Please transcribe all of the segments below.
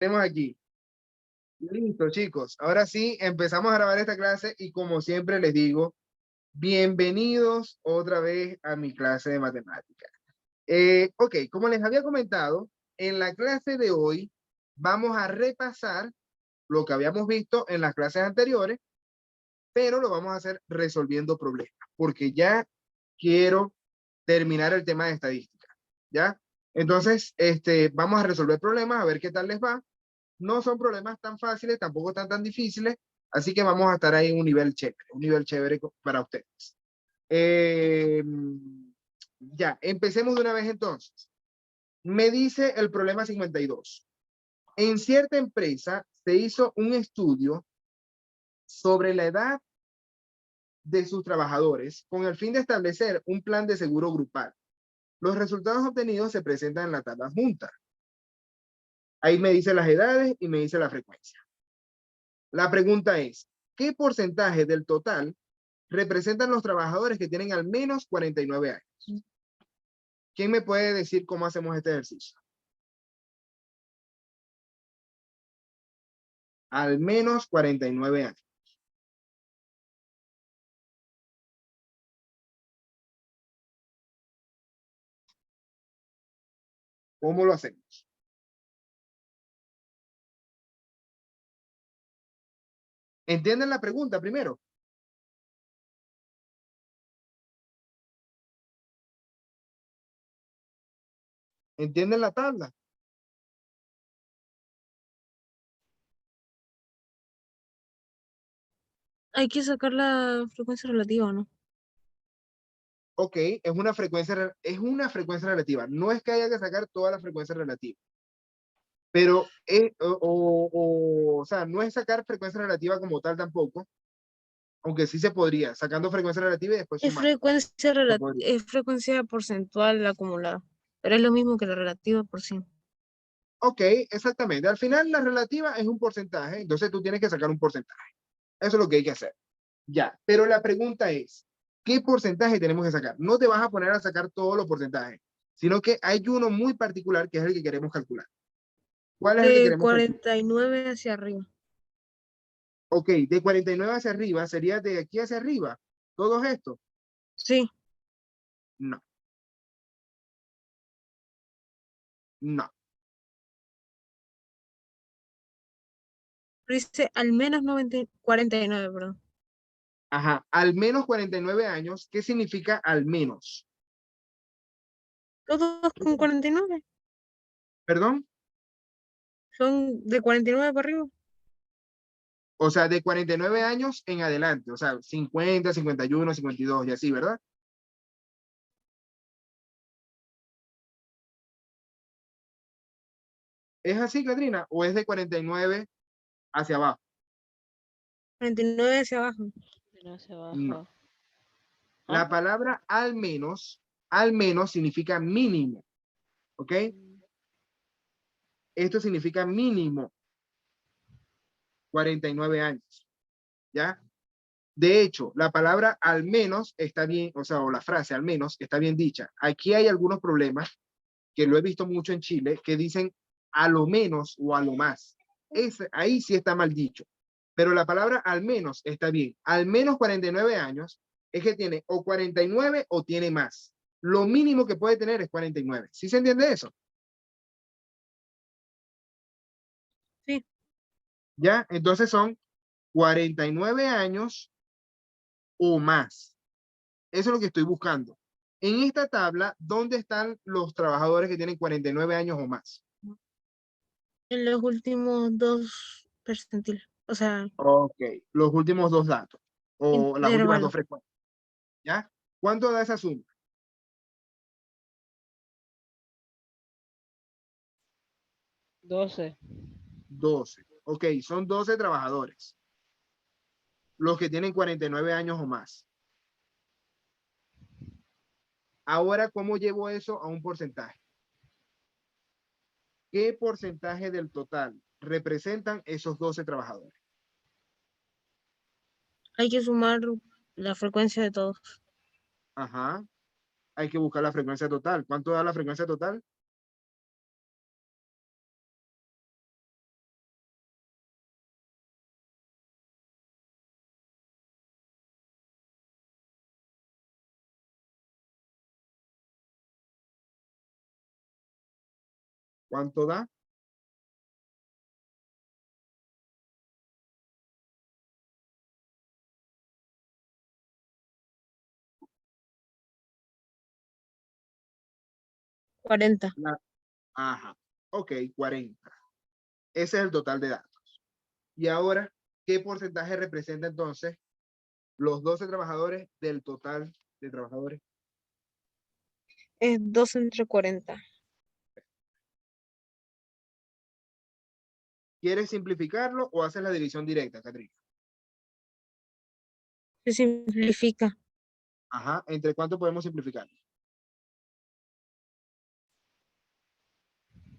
Estemos aquí. Listo, chicos. Ahora sí, empezamos a grabar esta clase y como siempre les digo, bienvenidos otra vez a mi clase de matemáticas. Ok, como les había comentado, en la clase de hoy vamos a repasar lo que habíamos visto en las clases anteriores, pero lo vamos a hacer resolviendo problemas, porque ya quiero terminar el tema de estadística, ¿ya? Entonces, vamos a resolver problemas, a ver qué tal les va. No son problemas tan fáciles, tampoco están tan difíciles, así que vamos a estar ahí en un nivel chévere para ustedes. Ya, empecemos de una vez entonces. Me dice el problema 52. En cierta empresa se hizo un estudio sobre la edad de sus trabajadores con el fin de establecer un plan de seguro grupal. Los resultados obtenidos se presentan en la tabla adjunta. Ahí me dice las edades y me dice la frecuencia. La pregunta es, ¿qué porcentaje del total representan los trabajadores que tienen al menos 49 años? ¿Quién me puede decir cómo hacemos este ejercicio? Al menos 49 años. ¿Cómo lo hacemos? ¿Entienden la pregunta primero? ¿Entienden la tabla? Hay que sacar la frecuencia relativa, ¿no? Ok, es una frecuencia relativa. No es que haya que sacar toda la frecuencia relativa. Pero, o sea, no es sacar frecuencia relativa como tal tampoco, aunque sí se podría, sacando frecuencia relativa y después Es sumar. frecuencia, Se podría. es frecuencia porcentual acumulada, pero es lo mismo que la relativa por sí. Ok, exactamente. Al final la relativa es un porcentaje, entonces tú tienes que sacar un porcentaje. Eso es lo que hay que hacer. Ya, pero la pregunta es, ¿qué porcentaje tenemos que sacar? No te vas a poner a sacar todos los porcentajes, sino que hay uno muy particular que es el que queremos calcular. ¿Cuál es el que De queremos calcular? 49 hacia arriba. Ok, de 49 hacia arriba, ¿sería de aquí hacia arriba? ¿Todos estos? Sí, No, no. pero dice al menos 49, perdón. Ajá, al menos 49 años, ¿qué significa al menos? Todos con 49. ¿Perdón? Son de 49 para arriba. O sea, de 49 años en adelante, o sea, 50, 51, 52 y así, ¿verdad? ¿Es así, Catrina? ¿O es de 49 hacia abajo? 49 hacia abajo. Pero hacia No. abajo. La ¿Ah? palabra al menos significa mínimo, ¿ok? Esto significa mínimo 49 años, ¿ya? De hecho, la palabra al menos está bien, o sea, o la frase al menos está bien dicha. Aquí hay algunos problemas que lo he visto mucho en Chile, que dicen a lo menos o a lo más. Ahí sí está mal dicho. Pero la palabra al menos está bien. Al menos 49 años es que tiene o 49 o tiene más. Lo mínimo que puede tener es 49. ¿Sí se entiende eso? Sí, ¿Ya? Entonces son 49 años o más. Eso es lo que estoy buscando. En esta tabla, ¿dónde están los trabajadores que tienen 49 años o más? en los últimos dos percentiles. O sea, Ok, los últimos dos datos o las últimas dos intervalo. frecuencias, ¿ya? ¿Cuánto da esa suma? 12. 12. Ok, son 12 trabajadores, los que tienen 49 años o más. Ahora, ¿cómo llevo eso a un porcentaje? ¿Qué porcentaje del total representan esos 12 trabajadores? Hay que sumar la frecuencia de todos. Ajá, hay que buscar la frecuencia total. ¿Cuánto da la frecuencia total? ¿Cuánto da? ¿40? Ajá, ok, 40. Ese es el total de datos. Y ahora, ¿qué porcentaje representa entonces los 12 trabajadores del total de trabajadores? Es 2 entre 40. ¿Quieres simplificarlo o haces la división directa, Catrina? Se simplifica. Ajá, ¿entre cuánto podemos simplificarlo?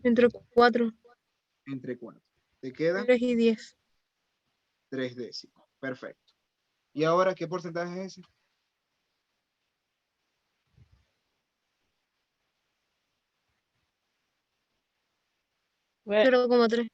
Entre 4, Entre cuánto. Te queda 3 y 10. 3 décimos. Perfecto. ¿Y ahora qué porcentaje es ese? Ve, 0,3.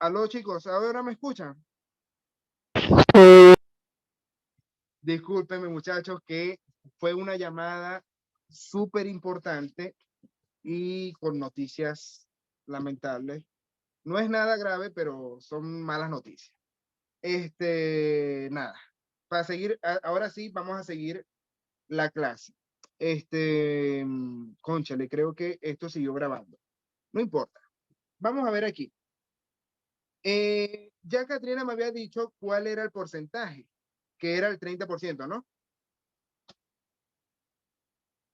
Aló, chicos, ¿ahora me escuchan? Discúlpenme, muchachos, que fue una llamada súper importante y con noticias lamentables. No es nada grave, pero son malas noticias. Nada, para seguir, ahora sí, vamos a seguir la clase. Cónchale, creo que esto siguió grabando. No importa. Vamos a ver aquí. Ya Catriona me había dicho cuál era el porcentaje, que era el 30%, ¿no?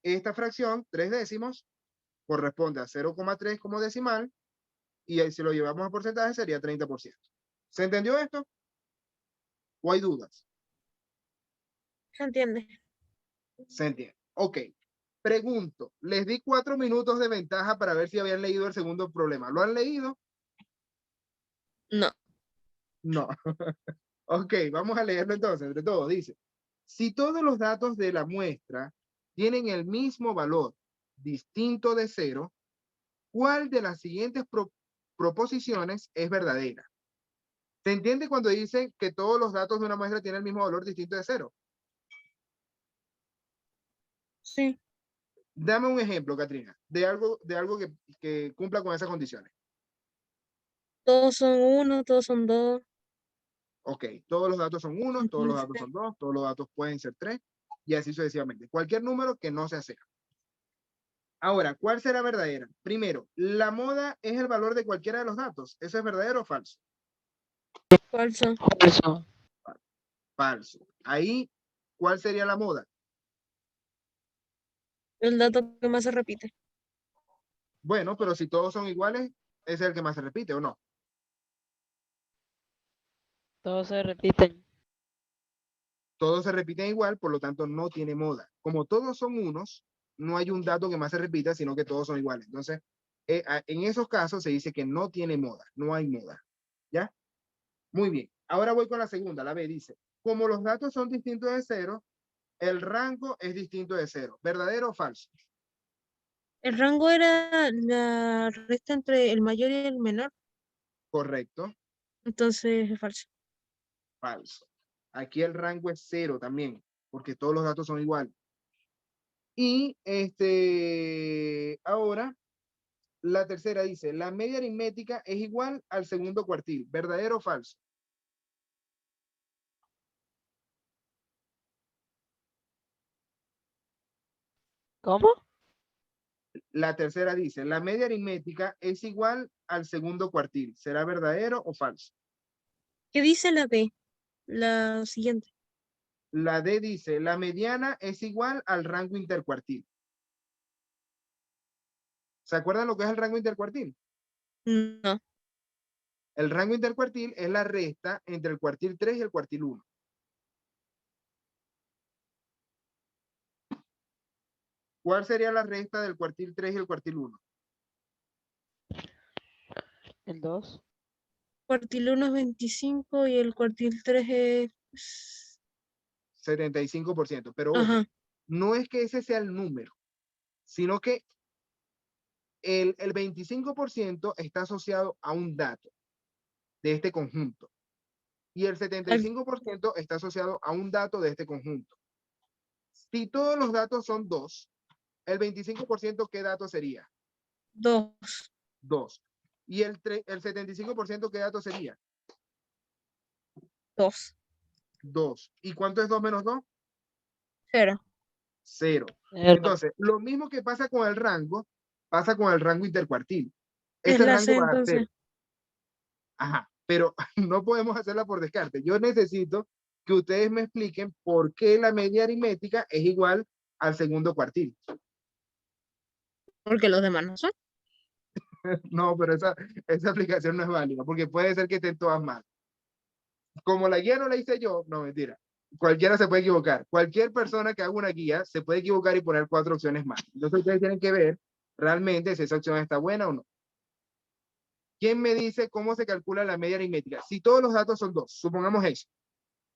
Esta fracción, 3 décimos, corresponde a 0,3 como decimal, y si lo llevamos a porcentaje sería 30%. ¿Se entendió esto? ¿O hay dudas? ¿Se entiende? Se entiende. Ok. Pregunto, les di 4 minutos de ventaja para ver si habían leído el segundo problema. ¿Lo han leído? No. No. Ok, vamos a leerlo entonces, entre todos. Dice, si todos los datos de la muestra tienen el mismo valor distinto de 0, ¿cuál de las siguientes proposiciones es verdadera? ¿Se entiende cuando dicen que todos los datos de una muestra tienen el mismo valor distinto de 0? Sí. Dame un ejemplo, Katrina, de algo que cumpla con esas condiciones. Todos son 1, todos son 2. Ok, todos los datos son 1, todos los datos son 2, todos los datos pueden ser 3, y así sucesivamente. Cualquier número que no sea 0. Ahora, ¿cuál será verdadera? Primero, ¿la moda es el valor de cualquiera de los datos? ¿Eso es verdadero o falso? Falso. Falso. Falso. Ahí, ¿cuál sería la moda? El dato que más se repite. Bueno, pero si todos son iguales, ese es el que más se repite, ¿o no? Todos se repiten. Todos se repiten igual, por lo tanto no tiene moda. Como todos son unos, no hay un dato que más se repita, sino que todos son iguales. Entonces, en esos casos se dice que no tiene moda, no hay moda. ¿Ya? Muy bien. Ahora voy con la segunda, la B dice, como los datos son distintos de 0, el rango es distinto de 0. ¿Verdadero o falso? El rango era la resta entre el mayor y el menor. Correcto, Entonces es falso. falso. Aquí el rango es 0 también, porque todos los datos son iguales. Y ahora la tercera dice, la media aritmética es igual al segundo cuartil. ¿Verdadero o falso? ¿Cómo? La tercera dice, la media aritmética es igual al segundo cuartil. ¿Será verdadero o falso? ¿Qué dice la B? La siguiente. La D dice, la mediana es igual al rango intercuartil. ¿Se acuerdan lo que es el rango intercuartil? No. El rango intercuartil es la resta entre el cuartil 3 y el cuartil 1. ¿Cuál sería la resta del cuartil 3 y el cuartil 1? El 2. Cuartil 1 es 25 y el cuartil 3 es... 75%. Pero ojo, Ajá. no es que ese sea el número, sino que el 25% está asociado a un dato de este conjunto y el Al 75% está asociado a un dato de este conjunto. Si todos los datos son 2, el 25%, ¿qué dato sería? 2. 2. ¿Y el 75% qué dato sería? 2. 2. ¿Y cuánto es 2 menos 2? 0. 0. Entonces, lo mismo que pasa con el rango, pasa con el rango intercuartil. Es Ese la C rango va a ser. entonces. Ajá, pero no podemos hacerla por descarte. Yo necesito que ustedes me expliquen por qué la media aritmética es igual al segundo cuartil. Porque los demás no son. No, pero esa aplicación no es válida, porque puede ser que estén todas mal. Como la guía no la hice yo, no, mentira. Cualquiera se puede equivocar. Cualquier persona que haga una guía se puede equivocar y poner 4 opciones más. Entonces ustedes tienen que ver realmente si esa opción está buena o no. ¿Quién me dice cómo se calcula la media aritmética? Si todos los datos son 2, supongamos eso.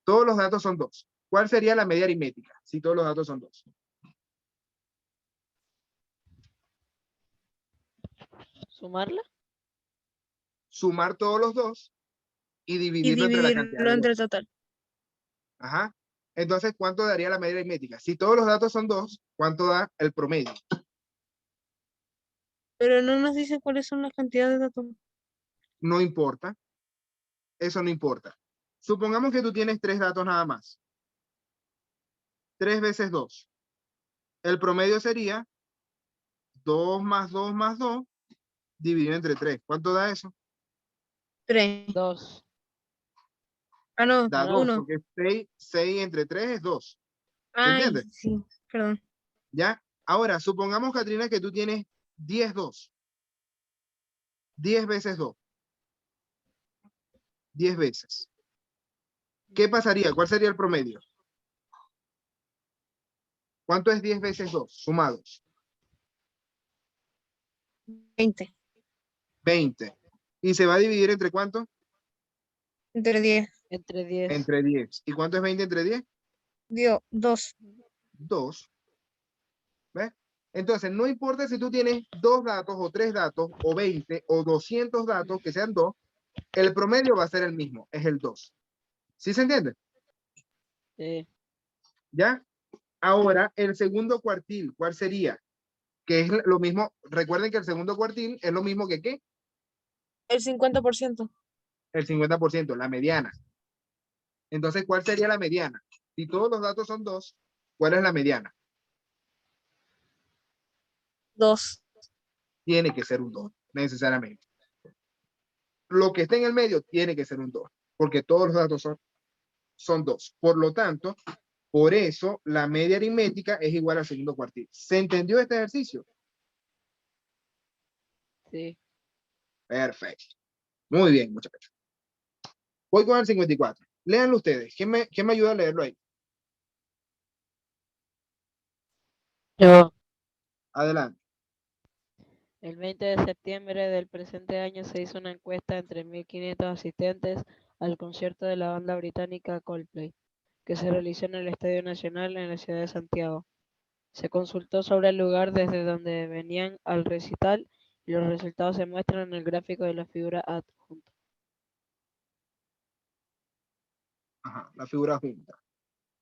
Todos los datos son 2. ¿Cuál sería la media aritmética si todos los datos son 2? ¿Sumarla? sumar todos los dos y Y dividirlo entre la cantidad dividirlo de entre dos. el total. Ajá. Entonces, ¿cuánto daría la media aritmética? Si todos los datos son 2, ¿cuánto da el promedio? Pero no nos dice cuáles son las cantidades de datos. No importa. Eso no importa. Supongamos que tú tienes 3 datos nada más. 3 veces 2. El promedio sería 2 más 2 más 2 dividido entre 3. ¿Cuánto da eso? 3. 2. Ah, no, Da No. 2, 1. porque 6 entre 3 es 2. ¿Se Ay, entiende? sí, perdón. ¿Ya? Ahora, supongamos, Catrina, que tú tienes 10 2. 10 veces 2. 10 veces. ¿Qué pasaría? ¿Cuál sería el promedio? ¿Cuánto es 10 veces 2 sumados? 20. 20. ¿Y se va a dividir entre cuánto? Entre 10. Entre 10. Entre 10. ¿Y cuánto es 20 entre 10? Dio 2. 2. ¿Ves? Entonces, no importa si tú tienes 2 datos o 3 datos o 20 o 200 datos que sean 2, el promedio va a ser el mismo, es el 2. ¿Sí se entiende? Sí. ¿Ya? Ahora, el segundo cuartil, ¿cuál sería? Que es lo mismo, recuerden que el segundo cuartil es lo mismo que ¿qué? El 50%. El 50%, la mediana. Entonces, ¿cuál sería la mediana? Si todos los datos son 2, ¿cuál es la mediana? 2. Tiene que ser un 2, necesariamente. Lo que esté en el medio tiene que ser un 2, porque todos los datos son 2. Por lo tanto, por eso la media aritmética es igual al segundo cuartil. ¿Se entendió este ejercicio? Sí. Perfecto. Muy bien, muchachos. Voy con el 54. Léanlo ustedes. ¿Quién me ayuda a leerlo ahí? Yo. Adelante. El 20 de septiembre del presente año se hizo una encuesta entre 1.500 asistentes al concierto de la banda británica Coldplay, que se realizó en el Estadio Nacional en la ciudad de Santiago. Se consultó sobre el lugar desde donde venían al recital y los resultados se muestran en el gráfico de la figura adjunta. Ajá, la figura junta.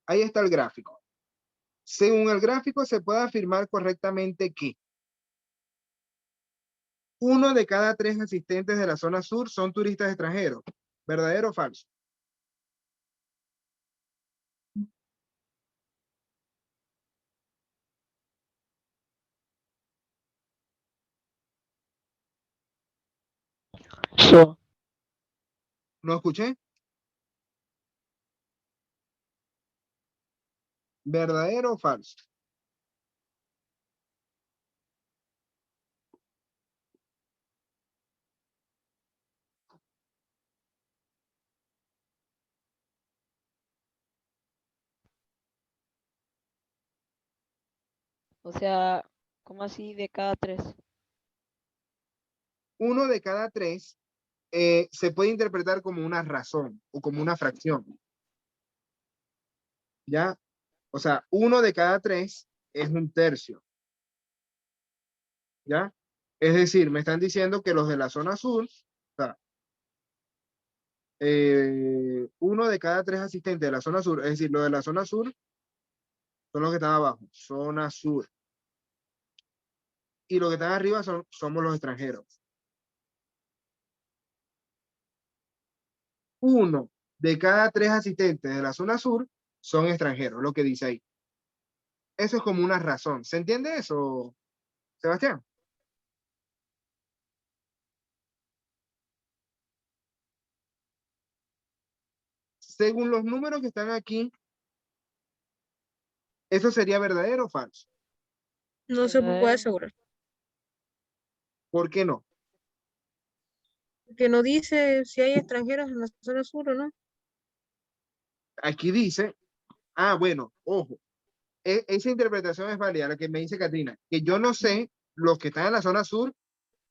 Ahí está el gráfico. Según el gráfico se puede afirmar correctamente que 1 de cada 3 asistentes de la zona sur son turistas extranjeros. ¿Verdadero o falso? Yo. ¿No escuché? ¿Verdadero o falso? O sea, ¿cómo así de cada 3? 1 de cada 3 se puede interpretar como una razón o como una fracción. ¿Ya? O sea, 1 de cada 3 es un tercio. ¿Ya? Es decir, me están diciendo que los de la zona sur, o sea, 1 de cada 3 asistentes de la zona sur, es decir, los de la zona sur son los que están abajo, zona sur. Y los que están arriba somos los extranjeros. 1 de cada 3 asistentes de la zona sur son extranjeros, lo que dice ahí. Eso es como una razón. ¿Se entiende eso, Sebastián? Según los números que están aquí, ¿eso sería verdadero o falso? No se puede asegurar. ¿Por qué no? Que no dice si hay extranjeros en la zona sur o no. Aquí dice, bueno, ojo, esa interpretación es válida, la que me dice Katrina, que yo no sé, los que están en la zona sur,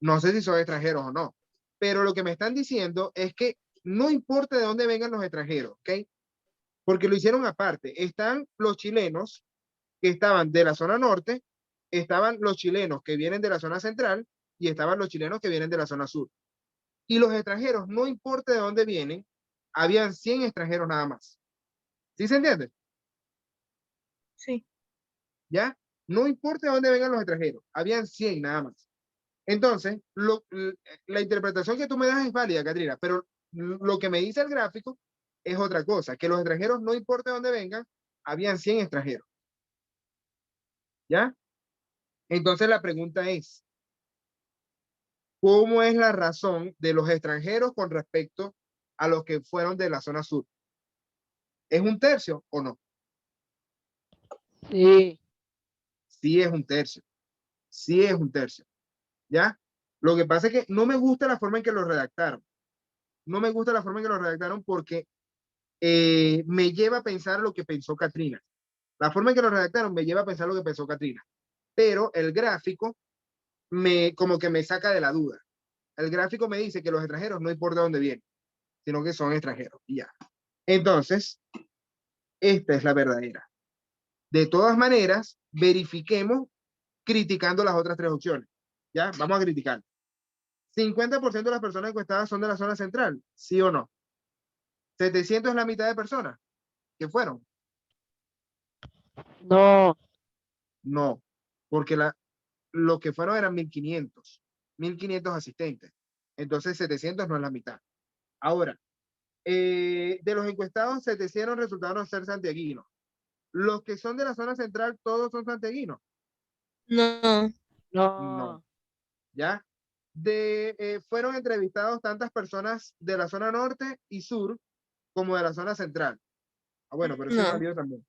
no sé si son extranjeros o no, pero lo que me están diciendo es que no importa de dónde vengan los extranjeros, ¿ok? Porque lo hicieron aparte. Están los chilenos que estaban de la zona norte, estaban los chilenos que vienen de la zona central y estaban los chilenos que vienen de la zona sur. Y los extranjeros, no importa de dónde vienen, habían 100 extranjeros nada más. ¿Sí se entiende? Sí. ¿Ya? No importa de dónde vengan los extranjeros, habían 100 nada más. Entonces, la interpretación que tú me das es válida, Catrina, pero lo que me dice el gráfico es otra cosa, que los extranjeros, no importa de dónde vengan, habían 100 extranjeros. ¿Ya? Entonces la pregunta es, ¿cómo es la razón de los extranjeros con respecto a los que fueron de la zona sur? ¿Es un tercio o no? Sí. Sí es un tercio. Sí es un tercio. ¿Ya? Lo que pasa es que no me gusta la forma en que lo redactaron. No me gusta la forma en que lo redactaron porque me lleva a pensar lo que pensó Katrina. La forma en que lo redactaron me lleva a pensar lo que pensó Katrina. Pero el gráfico como que me saca de la duda. El gráfico me dice que los extranjeros no importa dónde vienen, sino que son extranjeros. Y ya. Entonces, esta es la verdadera. De todas maneras, verifiquemos criticando las otras tres opciones. ¿Ya? Vamos a criticar. 50% de las personas encuestadas son de la zona central, ¿sí o no? 700 es la mitad de personas que fueron. No. No, porque lo que fueron eran 1500 asistentes. Entonces 700 no es la mitad. Ahora, de los encuestados, 700 resultaron ser santiaguinos. Los que son de la zona central, todos son santiaguinos. No. No, No. ¿ya? Fueron entrevistados tantas personas de la zona norte y sur como de la zona central. Ah, bueno, pero eso es No. válido también.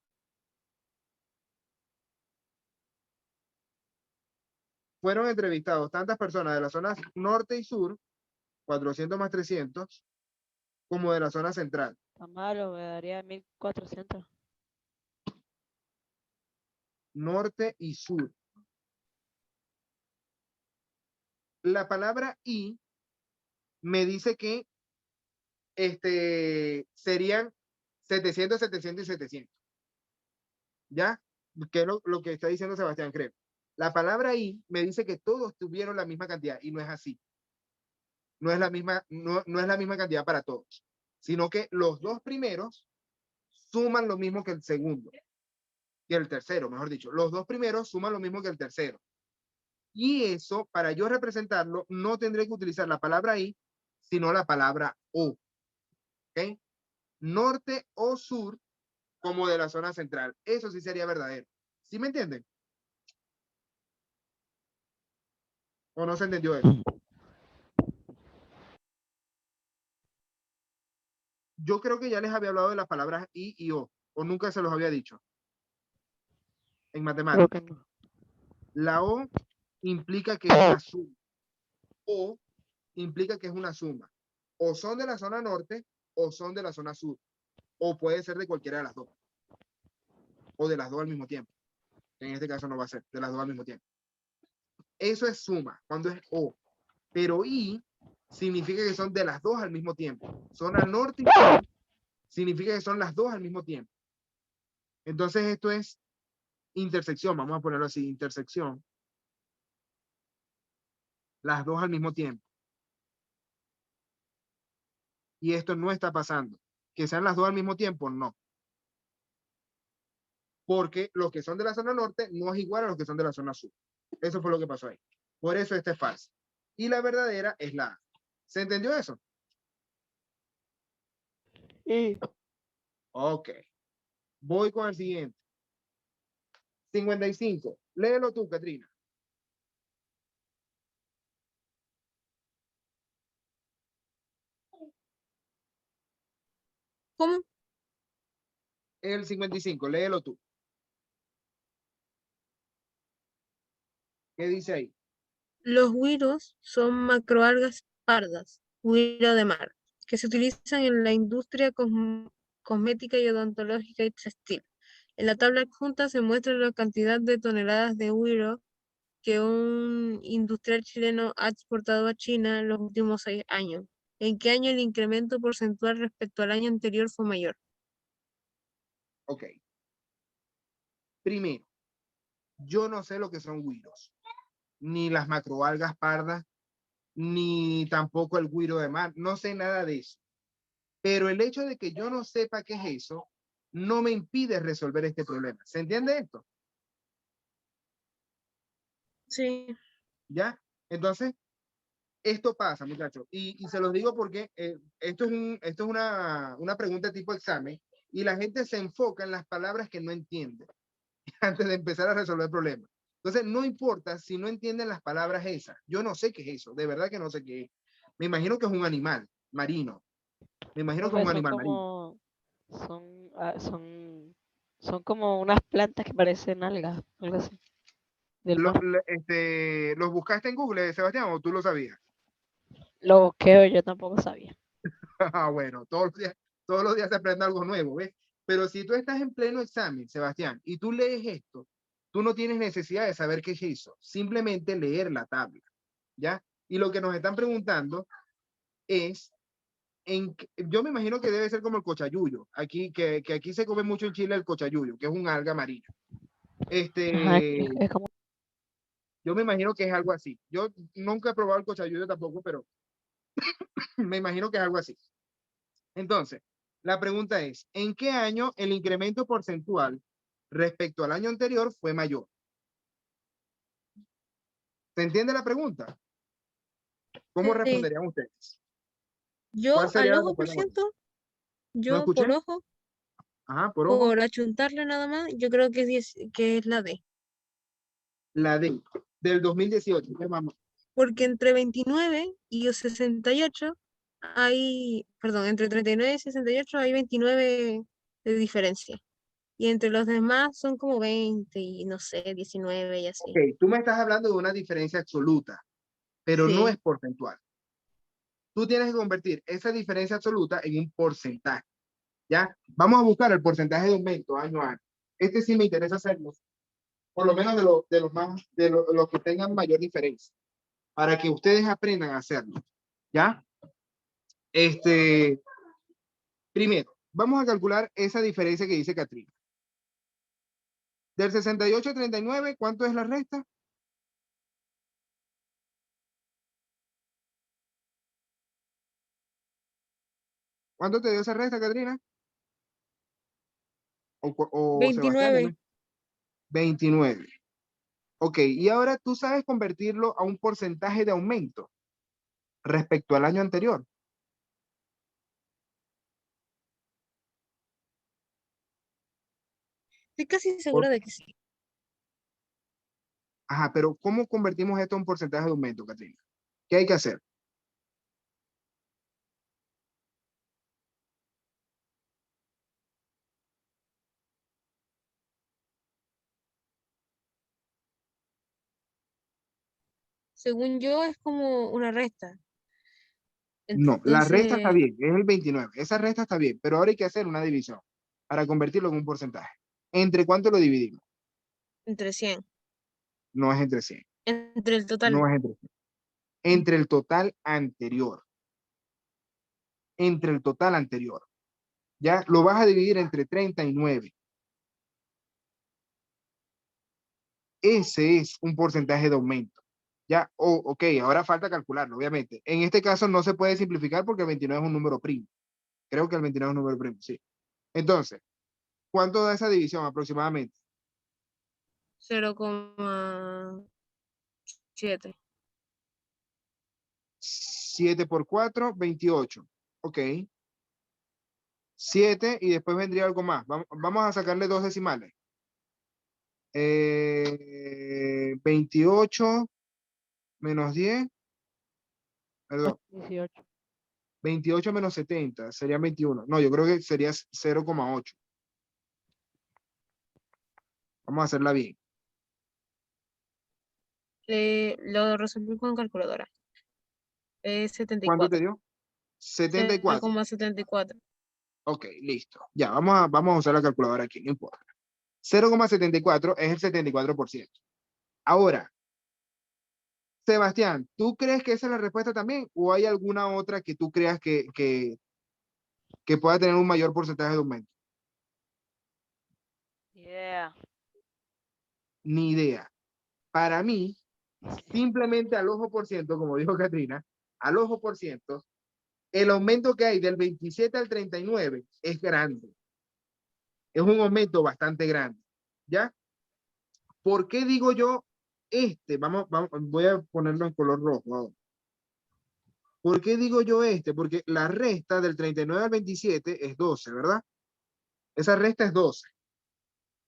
Fueron entrevistados tantas personas de la zona norte y sur, 400 más 300, como de la zona central. Está malo, me daría 1400. Norte y sur. La palabra y me dice que serían 700, 700 y 700. ¿Ya? Que es lo que está diciendo Sebastián, creo. La palabra y me dice que todos tuvieron la misma cantidad y no es así. No es la misma, no es la misma cantidad para todos, sino que los dos primeros suman lo mismo que el segundo, que el tercero, mejor dicho. Los dos primeros suman lo mismo que el tercero. Y eso, para yo representarlo, no tendré que utilizar la palabra I, sino la palabra O. ¿Ok? Norte o sur, como de la zona central. Eso sí sería verdadero. ¿Sí me entienden? ¿O no se entendió eso? Yo creo que ya les había hablado de las palabras I y o nunca se los había dicho en Creo que matemáticas. no. La O implica que es una suma. O implica que es una suma. O son de la zona norte o son de la zona sur. O puede ser de cualquiera de las dos. O de las dos al mismo tiempo. En este caso no va a ser de las dos al mismo tiempo. Eso es suma, cuando es O. Pero I significa que son de las dos al mismo tiempo. Zona norte y sur significa que son las dos al mismo tiempo. Entonces esto es intersección, vamos a ponerlo así, intersección. Las dos al mismo tiempo. Y esto no está pasando. Que sean las dos al mismo tiempo, no. Porque los que son de la zona norte no es igual a los que son de la zona sur. Eso fue lo que pasó ahí. Por eso este es falso. Y la verdadera es la A. ¿Se entendió eso? Y Ok. Voy con el siguiente. 55. Léelo tú, Katrina. ¿Cómo? El 55, léelo tú. ¿Qué dice ahí? Los güiros son macroalgas pardas, güiro de mar, que se utilizan en la industria cosmética y odontológica y textil. En la tabla adjunta se muestra la cantidad de toneladas de güiro que un industrial chileno ha exportado a China en los últimos 6 años. ¿En qué año el incremento porcentual respecto al año anterior fue mayor? Ok. Primero, yo no sé lo que son güiros, ni las macroalgas pardas, ni tampoco el güiro de mar, no sé nada de eso. Pero el hecho de que yo no sepa qué es eso, no me impide resolver este problema. ¿Se entiende esto? Sí, ¿Ya? Entonces, esto pasa, muchachos. Y se los digo porque esto es una pregunta tipo examen y la gente se enfoca en las palabras que no entiende antes de empezar a resolver el problema. Entonces, no importa si no entienden las palabras esas. Yo no sé qué es eso, de verdad que no sé qué es. Me imagino que es un animal marino. Me imagino que es Profe, un son animal marino. como, son como unas plantas que parecen algas, algo así, del mar. ¿Los buscaste en Google, Sebastián, o tú lo sabías? Lo busqueo, yo tampoco sabía. Ah, bueno, todos los días se aprende algo nuevo, ¿ves? Pero si tú estás en pleno examen, Sebastián, y tú lees esto, tú no tienes necesidad de saber qué es eso, simplemente leer la tabla, ¿ya? Y lo que nos están preguntando es, yo me imagino que debe ser como el cochayuyo, aquí, que aquí se come mucho en Chile el cochayuyo, que es un alga marina. Ajá, Este, es como, yo me imagino que es algo así. Yo nunca he probado el cochayuyo tampoco, pero me imagino que es algo así. Entonces, la pregunta es, ¿en qué año el incremento porcentual respecto al año anterior fue mayor? ¿Se entiende la pregunta? ¿Cómo sí. responderían ustedes? ¿Cuál Yo sería al la ojo por respuesta correcta? ciento, ¿No yo por escuché? ojo, Ajá, por ojo. por achuntarle nada más, yo creo que que es la D. La D, del 2018. Vamos. Porque entre 29 y 68 hay, perdón, entre 39 y 68 hay 29 de diferencia. Y entre los demás son como 20 y no sé, 19 y Ok, así. tú me estás hablando de una diferencia absoluta, pero no es Sí. porcentual. Tú tienes que convertir esa diferencia absoluta en un porcentaje, ¿ya? Vamos a buscar el porcentaje de aumento año a año. Este sí me interesa hacerlo, por lo menos los que tengan mayor diferencia, para que ustedes aprendan a hacerlo, ¿ya? Primero, vamos a calcular esa diferencia que dice Catrina. Del 68 al 39, ¿cuánto es la resta? ¿Cuánto te dio esa resta, Catrina? O Sebastián, 29. dime. 29. Ok, y ahora tú sabes convertirlo a un porcentaje de aumento respecto al año anterior. Estoy casi Por- segura de que sí. Ajá, pero ¿cómo convertimos esto a un porcentaje de aumento, Catrina? ¿Qué hay que hacer? Según yo es como una resta. No, la resta está Entonces, bien, es el 29. Esa resta está bien, pero ahora hay que hacer una división para convertirlo en un porcentaje. ¿Entre cuánto lo dividimos? entre 100. No es entre 100, Entre el total. no es entre 100. Entre el total anterior, entre el total anterior. Ya lo vas a dividir entre 39. Ese es un porcentaje de aumento. Ya, ok, ahora falta calcularlo, obviamente. En este caso no se puede simplificar porque el 29 es un número primo. Creo que el 29 es un número primo, sí. Entonces, ¿cuánto da esa división aproximadamente? 0,7. 7 por 4, 28. Ok. 7 y después vendría algo más. Vamos a sacarle dos decimales. 28 menos 10, perdón, 18. 28 menos 70 serían 21. No, yo creo que sería 0,8. Vamos a hacerla bien. Lo resolví con calculadora. Es ¿Cuánto te 74. dio? 74. 0,74. Ok, listo. Ya, vamos a usar la calculadora aquí, no importa. 0,74 es el 74%. Ahora, Sebastián, ¿tú crees que esa es la respuesta también? ¿O hay alguna otra que tú creas que pueda tener un mayor porcentaje de aumento? Yeah. Ni idea. Para mí, simplemente al ojo por ciento, como dijo Katrina, al ojo por ciento, el aumento que hay del 27 al 39 es grande. Es un aumento bastante grande. ¿Ya? ¿Por qué digo yo voy a ponerlo en color rojo ahora. ¿Por qué digo yo Porque la resta del 39 al 27 es 12, ¿verdad? Esa resta es 12.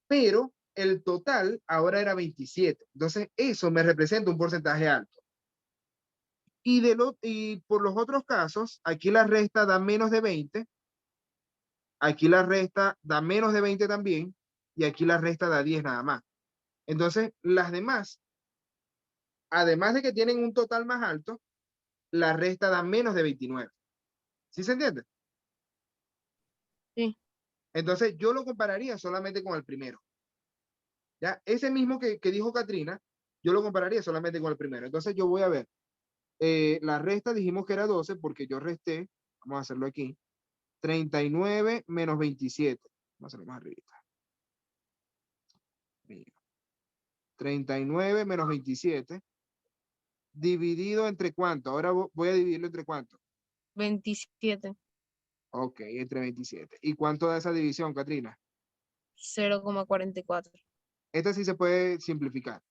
Pero el total ahora era 27. Entonces, eso me representa un porcentaje alto. Y por los otros casos, aquí la resta da menos de 20, aquí la resta da menos de 20 también, y aquí la resta da 10 nada más. Entonces, las demás, además de que tienen un total más alto, la resta da menos de 29. ¿Sí se entiende? Sí. Entonces, yo lo compararía solamente con el primero. ¿Ya? Ese mismo que dijo Katrina, yo lo compararía solamente con el primero. Entonces, yo voy a ver. La resta dijimos que era 12 porque yo resté, vamos a hacerlo aquí, 39 menos 27. Vamos a hacerlo más arriba. 39 menos 27 dividido entre cuánto. Ahora voy a dividirlo entre cuánto. 27. Ok, entre 27. ¿Y cuánto da esa división, Katrina? 0,44. Esta sí se puede simplificar.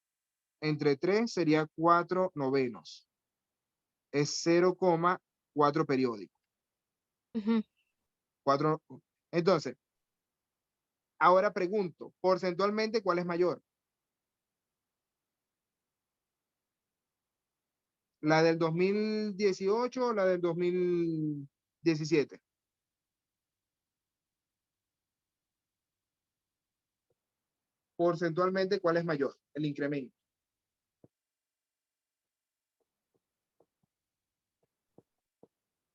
Entre 3 sería 4 novenos. Es 0,4 periódico. Ujú. 4. Entonces, ahora pregunto, porcentualmente, ¿cuál es mayor? ¿La del 2018 o la del 2017? Porcentualmente, ¿cuál es mayor? El incremento.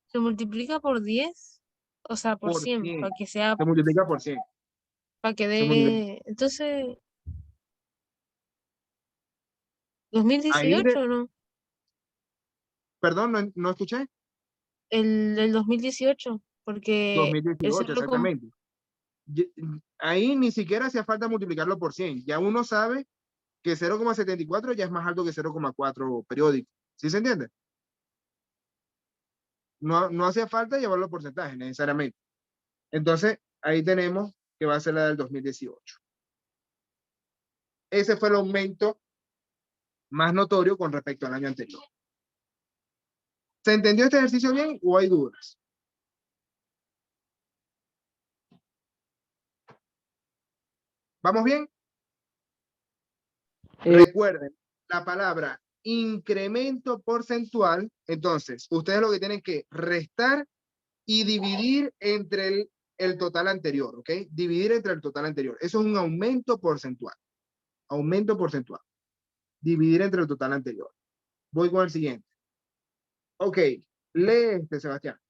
Se multiplica por 10, o sea, por Por 100, 100. para que sea, Se multiplica por 100. para que Se multiplica. dé, entonces, Ahí, 2018, ¿no? perdón, no escuché. El del 2018, porque el 2018, 0, exactamente. Y- Ahí ni siquiera hacía falta multiplicarlo por 100. Ya uno sabe que 0,74 ya es más alto que 0,4 periódico. ¿Sí se entiende? No hacía falta llevarlo a porcentaje necesariamente. Entonces, ahí tenemos que va a ser la del 2018. Ese fue el aumento más notorio con respecto al año anterior. ¿Se entendió este ejercicio bien o hay dudas? ¿Vamos bien? Recuerden, la palabra incremento porcentual, entonces, ustedes lo que tienen que restar y dividir entre el total anterior, ¿ok? Dividir entre el total anterior. Eso es un aumento porcentual. Aumento porcentual. Dividir entre el total anterior. Voy con el siguiente. Ok, lee Sebastián.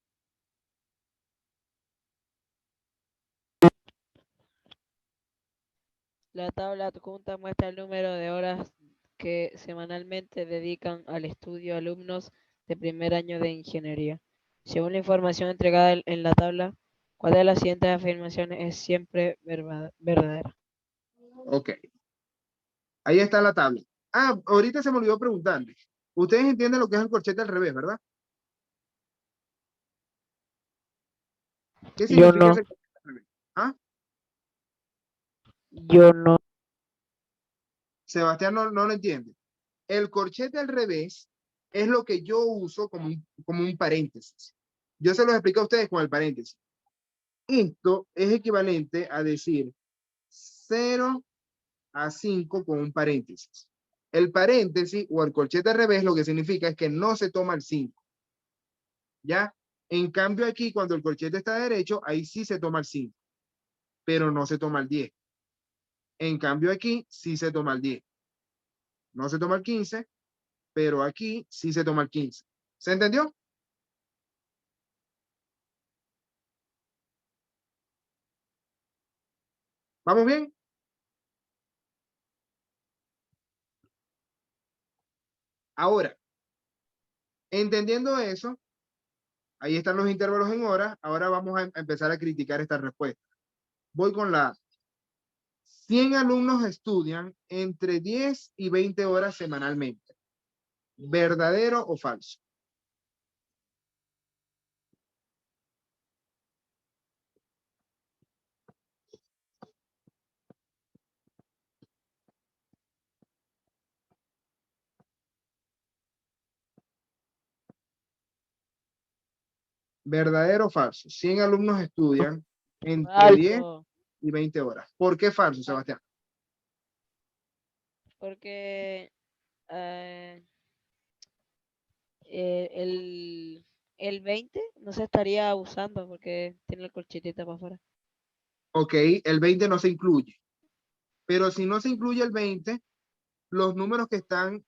La tabla adjunta muestra el número de horas que semanalmente dedican al estudio alumnos de primer año de ingeniería. Según la información entregada en la tabla, ¿cuál de las siguientes afirmaciones es siempre verdadera? Ok, ahí está la tabla. Ah, ahorita se me olvidó preguntarle. Ustedes entienden lo que es el corchete al revés, ¿verdad? ¿Qué Yo significa no, ese corchete al revés? ¿Ah? yo no. Sebastián no lo entiende. El corchete al revés es lo que yo uso como un paréntesis. Yo se los explico a ustedes con el paréntesis. Esto es equivalente a decir 0 a 5 con un paréntesis. El paréntesis o el corchete al revés lo que significa es que no se toma el 5. ¿Ya? En cambio aquí, cuando el corchete está derecho, ahí sí se toma el 5, pero no se toma el 10. En cambio aquí sí se toma el 10. No se toma el 15, pero aquí sí se toma el 15. ¿Se entendió? ¿Vamos bien? Ahora, entendiendo eso, ahí están los intervalos en horas. Ahora vamos a empezar a criticar esta respuesta. Voy con la 100 alumnos estudian entre 10 y 20 horas semanalmente. ¿Verdadero o falso? ¿Verdadero o falso? 100 alumnos estudian entre 10 Falso. y 20 horas. ¿Por qué falso, Sebastián? Porque el 20 no se estaría usando porque tiene el colchetita para afuera. Ok, el 20 no se incluye. Pero si no se incluye el 20, los números que están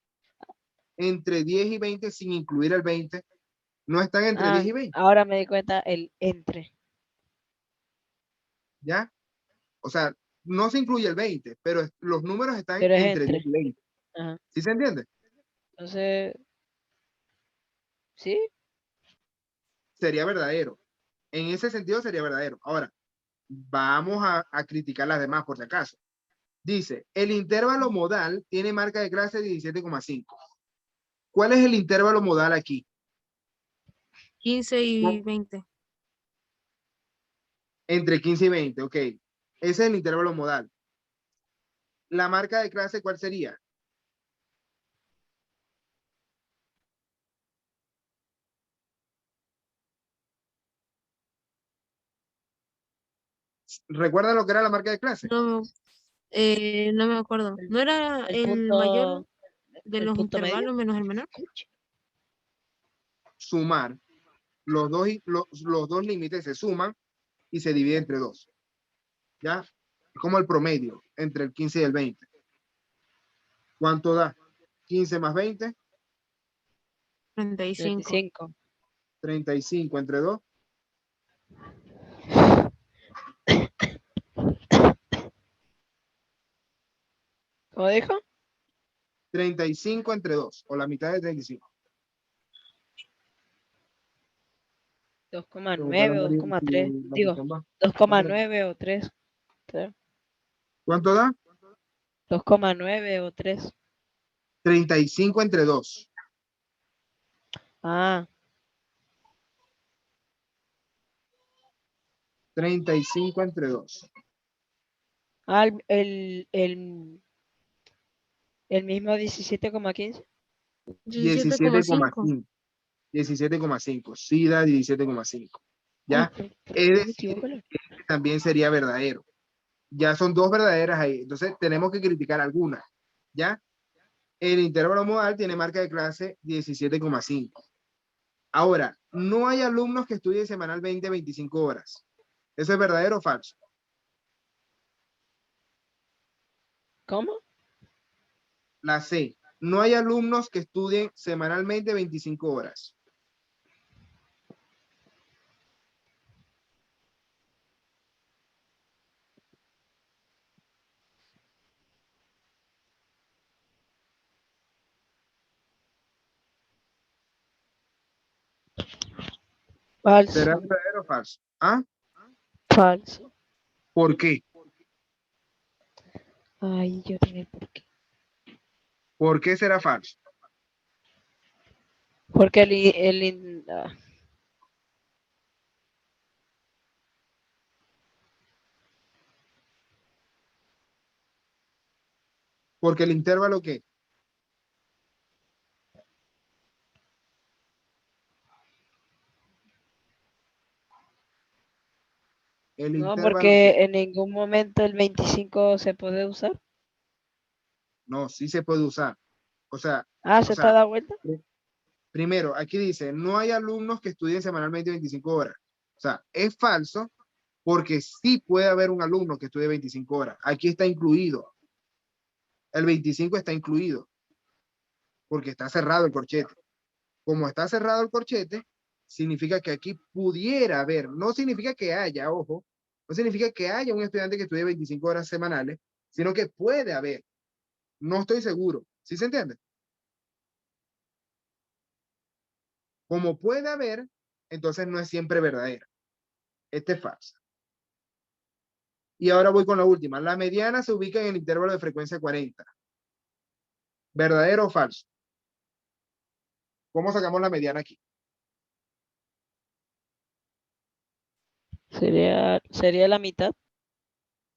entre 10 y 20 sin incluir el 20, no están entre 10 y 20, Ahora me di cuenta el entre. ¿ya? O sea, no se incluye el 20, pero los números están Pero es entre 10 entre. y 20. Ajá. ¿Sí se entiende? Entonces, sí, Sería verdadero. En ese sentido sería verdadero. Ahora, vamos a criticar las demás por si acaso. Dice, el intervalo modal tiene marca de clase 17,5. ¿Cuál es el intervalo modal aquí? 15 y 20. Entre 15 y 20, ok. Ese es el intervalo modal. ¿La marca de clase cuál sería? ¿Recuerdan lo que era la marca de clase? No me acuerdo. el, ¿No era el el mayor punto, de el los punto medio. intervalos menos el menor? Sumar. Los dos límites se suman y se divide entre dos. ¿Ya? Es como el promedio entre el 15 y el 20. ¿Cuánto da? 15 más 20, 35. 35. 35 entre 2, ¿Cómo dijo? 35 entre 2, o la mitad de 35. 2,9 o 2,3. La Digo, cuestión va. 2,9 o 3. ¿Cuánto da? 2,9 o 3. 35 entre 2. Ah, 35 entre 2. El mismo 17,15. 17,5. 17,5. 17,5. Sí da 17,5. Uy, ¿Ya? pero Es no me decir, equivoco. que este también sería verdadero. Ya son dos verdaderas ahí. Entonces tenemos que criticar algunas. ¿Ya? El intervalo modal tiene marca de clase 17,5. Ahora, no hay alumnos que estudien semanalmente 25 horas. ¿Eso es verdadero o falso? ¿Cómo? La C. No hay alumnos que estudien semanalmente 25 horas. ¿Será Falso. verdadero o falso? ¿Ah? Falso. ¿Por qué? Ay, yo tenía por qué. ¿Por qué será falso? Porque Porque el intervalo, ¿qué? El no, intervalo, ¿qué? porque en ningún momento el 25 se puede usar. No, sí se puede usar. O sea, Ah, o se está sea, da vuelta. primero, aquí dice, no hay alumnos que estudien semanalmente 25 horas. O sea, es falso porque sí puede haber un alumno que estudie 25 horas. Aquí está incluido. El 25 está incluido porque está cerrado el corchete. Como está cerrado el corchete, significa que aquí pudiera haber, no significa que haya, ojo, no significa que haya un estudiante que estudie 25 horas semanales, sino que puede haber. No estoy seguro. ¿Sí se entiende? Como puede haber, entonces no es siempre verdadera. Este es falso. Y ahora voy con la última. La mediana se ubica en el intervalo de frecuencia 40. ¿Verdadero o falso? ¿Cómo sacamos la mediana aquí? Sería la mitad.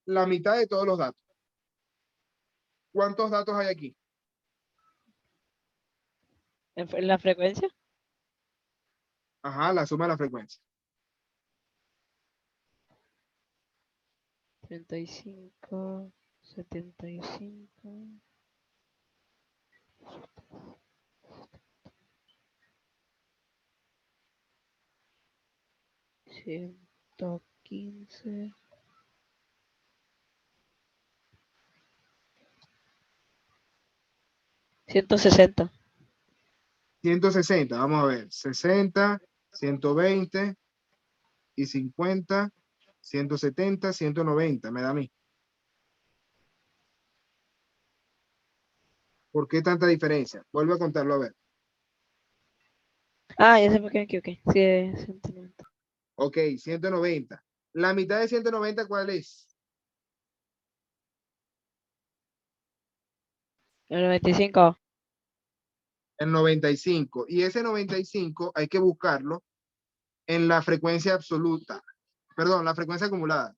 La mitad de todos los datos. ¿Cuántos datos hay aquí? En la frecuencia. Ajá, la suma de la frecuencia. 35, 75. 115. 160. 160, vamos a ver. 60, 120 y 50, 170, 190, me da a mí. ¿Por qué tanta diferencia? Vuelve a contarlo a ver. Ah, ya sé por qué me equivoqué. Sí, es 190. Ok, 190. La mitad de 190, ¿cuál es? El 95. El 95. Y ese 95 hay que buscarlo en la frecuencia absoluta. Perdón, la frecuencia acumulada.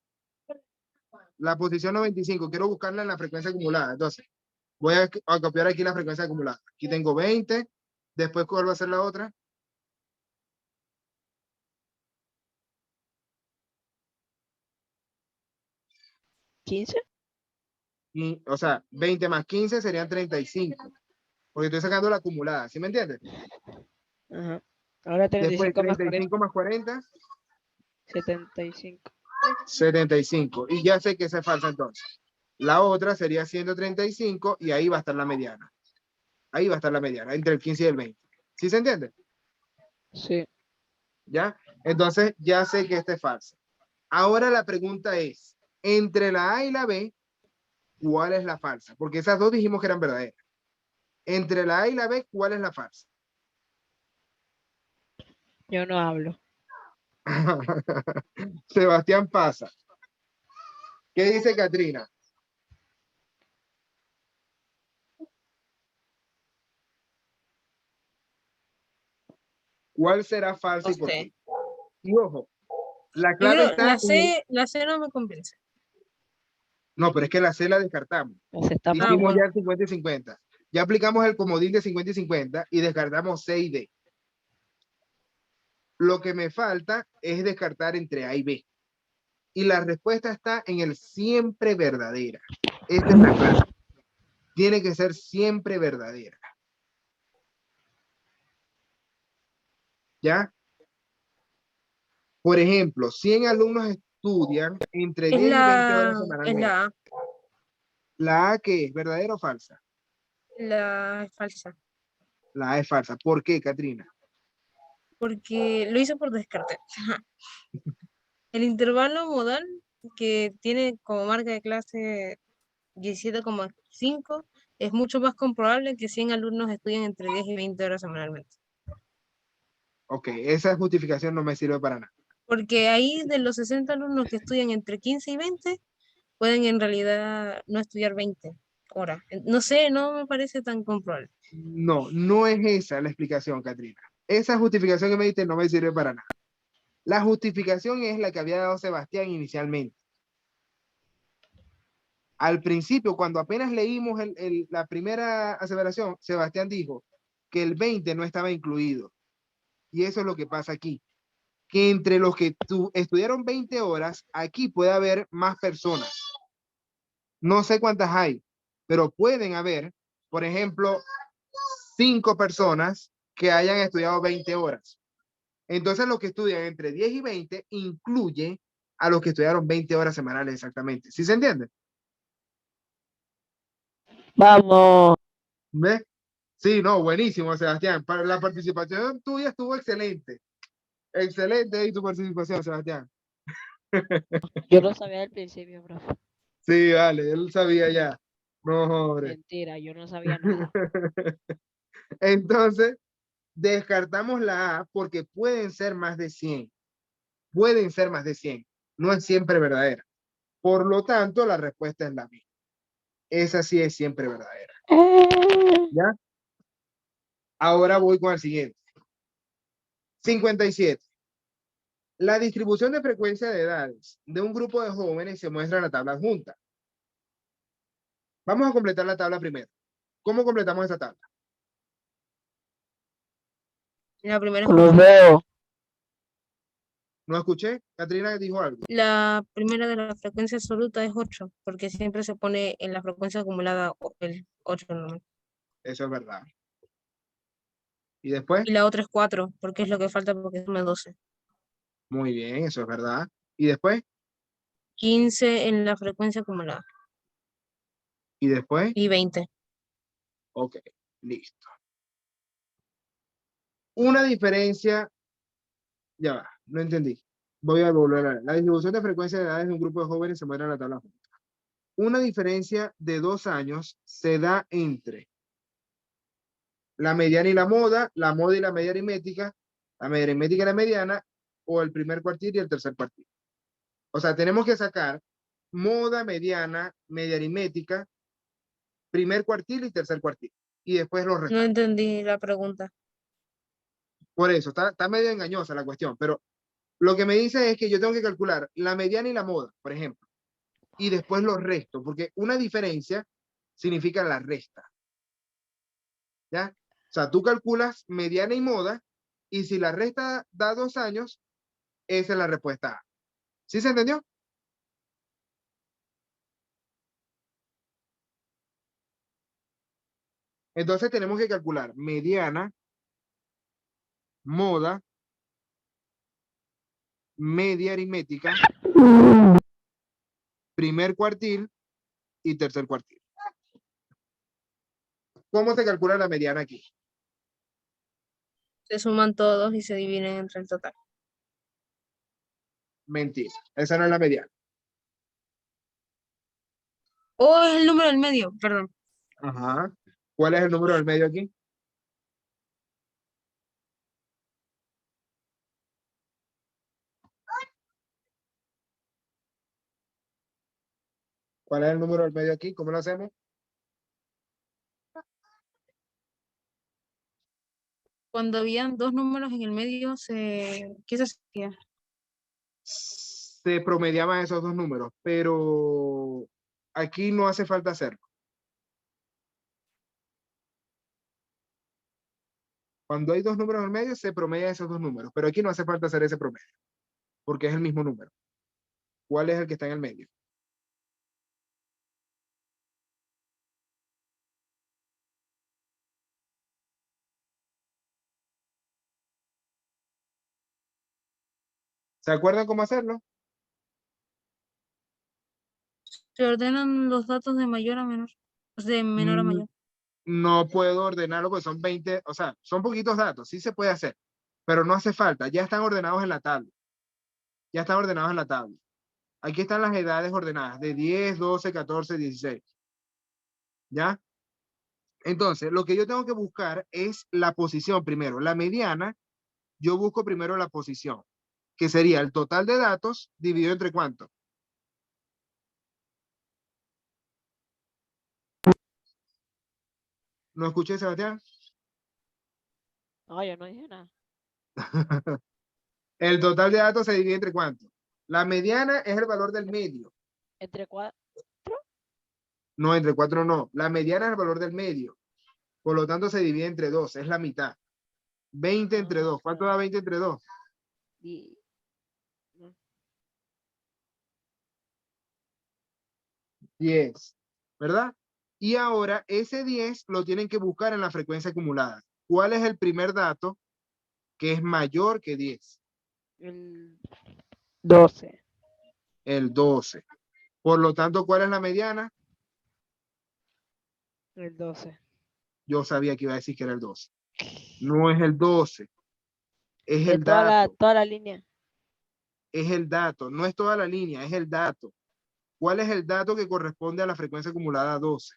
La posición 95, quiero buscarla en la frecuencia acumulada. Entonces, voy a copiar aquí la frecuencia acumulada. Aquí tengo 20. Después, ¿cuál va a ser la otra? 15. Y, o sea, 20 más 15 serían 35. Porque estoy sacando la acumulada. ¿Sí me entiendes? Ajá. Ahora Después, 35 más 40. 35 más 40, 75. 75. Y ya sé que esa es falsa entonces. La otra sería 135 y ahí va a estar la mediana. Ahí va a estar la mediana, entre el 15 y el 20. ¿Sí se entiende? Sí. ¿Ya? Entonces ya sé que esta es falsa. Ahora la pregunta es, entre la A y la B, ¿cuál es la falsa? Porque esas dos dijimos que eran verdaderas. Entre la A y la B, ¿cuál es la falsa? Yo no hablo. Sebastián pasa. ¿Qué dice Katrina? ¿Cuál será falsa No y por sé. qué? Y ojo, la Yo clave creo está en el... la C no me convence. No, pero es que la C la descartamos. Pues está mal. Ah, Hicimos bueno. ya el 50 y 50. Ya aplicamos el comodín de 50 y 50 y descartamos C y D. Lo que me falta es descartar entre A y B. Y la respuesta está en el siempre verdadera. Esta es la clave. Tiene que ser siempre verdadera. ¿Ya? Por ejemplo, 100 alumnos estudian entre Es 10 y 20 horas es semanalmente. la A, ¿La A qué es? ¿Verdadera o falsa? la falsa. La A es falsa. ¿Por qué, Katrina? Porque lo hice por descarte. El intervalo modal que tiene como marca de clase 17,5 es mucho más comprobable que 100 alumnos estudien entre 10 y 20 horas semanalmente. Ok, esa justificación no me sirve para nada. Porque ahí de los 60 alumnos que estudian entre 15 y 20, pueden en realidad no estudiar 20 horas. No sé, no me parece tan comprobable. No, no es esa la explicación, Katrina. Esa justificación que me diste no me sirve para nada. La justificación es la que había dado Sebastián inicialmente. Al principio, cuando apenas leímos la primera aseveración, Sebastián dijo que el 20 no estaba incluido. Y eso es lo que pasa aquí. Que entre los que estudiaron 20 horas, aquí puede haber más personas. No sé cuántas hay, pero pueden haber, por ejemplo, 5 personas que hayan estudiado 20 horas. Entonces, los que estudian entre 10 y 20 incluye a los que estudiaron 20 horas semanales exactamente. ¿Sí se entiende? Vamos. ¿Ves? Sí, no, buenísimo, Sebastián. Para la participación tuya estuvo excelente. Excelente y tu participación, Sebastián. Yo lo sabía al principio, profe. Sí, vale, él sabía ya. No, hombre. Mentira, yo no sabía nada. Entonces, descartamos la A porque pueden ser más de 100. Pueden ser más de 100. No es siempre verdadera. Por lo tanto, la respuesta es la B. Esa sí es siempre verdadera. ¿Ya? Ahora voy con el siguiente. 57. La distribución de frecuencia de edades de un grupo de jóvenes se muestra en la tabla adjunta. Vamos a completar la tabla primero. ¿Cómo completamos esta tabla? La primera Los es veo. ¿No escuché? Catrina dijo algo. la primera de la frecuencia absoluta es 8, porque siempre se pone en la frecuencia acumulada el 8 nomás. Eso es verdad. ¿Y después? Y la otra es 4, porque es lo que falta porque suma 12. Muy bien, eso es verdad. ¿Y después? 15 en la frecuencia acumulada. ¿Y después? Y 20. Ok, listo. Una diferencia, ya va, no entendí. Voy a volver a ver. La distribución de frecuencia de edades de un grupo de jóvenes se muestra en la tabla junta. Una diferencia de 2 años se da entre la mediana y la moda y la media aritmética y la mediana, o el primer cuartil y el tercer cuartil. O sea, tenemos que sacar moda, mediana, media aritmética, primer cuartil y tercer cuartil. Y después los No restantes. entendí la pregunta. Por eso, está medio engañosa la cuestión, pero lo que me dice es que yo tengo que calcular la mediana y la moda, por ejemplo, y después los restos, porque una diferencia significa la resta. ¿Ya? O sea, tú calculas mediana y moda, y si la resta da 2 años, esa es la respuesta A. ¿Sí se entendió? Entonces tenemos que calcular mediana, moda, media aritmética, primer cuartil y tercer cuartil. ¿Cómo se calcula la mediana aquí? Se suman todos y se dividen entre el total. Mentira, esa no es la mediana. Oh, es el número del medio, perdón. Ajá. ¿Cuál es el número del medio aquí? ¿Cuál es el número del medio aquí? ¿Cómo lo hacemos? Cuando habían dos números en el medio, ¿qué se hacía? Se promediaban esos dos números, pero aquí no hace falta hacerlo. Cuando hay dos números en el medio, se promedia esos dos números, pero aquí no hace falta hacer ese promedio, porque es el mismo número. ¿Cuál es el que está en el medio? ¿Se acuerdan cómo hacerlo? Se ordenan los datos de mayor a menor, o sea, de menor a Mm, mayor. No puedo ordenarlo porque son 20, o sea, son poquitos datos, sí se puede hacer, pero no hace falta, ya están ordenados en la tabla. Ya están ordenados en la tabla. Aquí están las edades ordenadas, de 10, 12, 14, 16. ¿Ya? Entonces, lo que yo tengo que buscar es la posición primero. La mediana, yo busco primero la posición, que sería el total de datos dividido entre ¿cuánto? ¿No escuché, Sebastián? No, yo no dije nada. El total de datos se divide entre ¿cuánto? La mediana es el valor del medio. Entre 4. No, entre 4 no. La mediana es el valor del medio. Por lo tanto, se divide entre 2. Es la mitad. 20 entre 2. ¿Cuánto da 20 entre 2? No. 10. ¿Verdad? Y ahora ese 10 lo tienen que buscar en la frecuencia acumulada. ¿Cuál es el primer dato que es mayor que 10? El 12. El 12. Por lo tanto, ¿cuál es la mediana? El 12. Yo sabía que iba a decir que era el 12. No es el 12. Es De el dato. toda la línea. Es el dato. No es toda la línea, es el dato. ¿Cuál es el dato que corresponde a la frecuencia acumulada 12?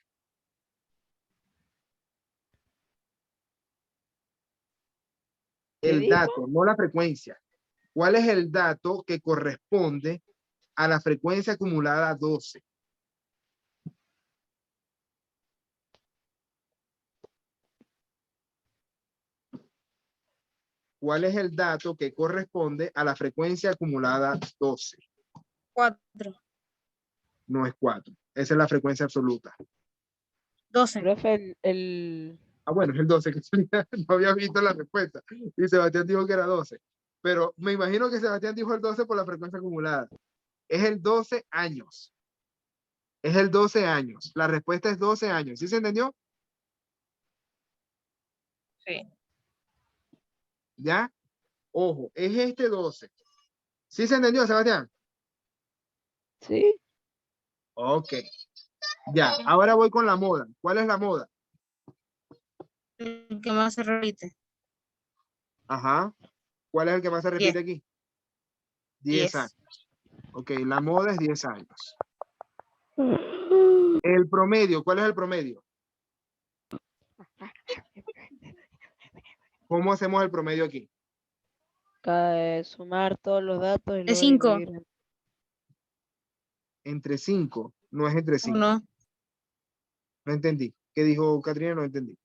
¿Qué El dijo? dato, no la frecuencia. ¿Cuál es el dato que corresponde a la frecuencia acumulada 12? ¿cuál es el dato que corresponde a la frecuencia acumulada 12? 4. No es 4. Esa es la frecuencia absoluta. 12. Profe, el Ah, bueno, es el 12, que no había visto la respuesta. Y Sebastián dijo que era 12. Pero me imagino que Sebastián dijo el 12 por la frecuencia acumulada. Es el 12 años. Es el 12 años. La respuesta es 12 años. ¿Sí se entendió? Sí. ¿Ya? Ojo, es este 12. ¿Sí se entendió, Sebastián? sí, Ok. Ya, ahora voy con la moda. ¿Cuál es la moda? El que más se repite. Ajá. ¿Cuál es el que más se 10. repite aquí? 10 10. años. Ok, la moda es 10 años. El promedio, ¿cuál es el promedio? ¿Cómo hacemos el promedio aquí? sumar todos los datos y Es luego 5. dividir. Entre 5. No es entre 5. No. No entendí. ¿Qué dijo Catrina? No entendí.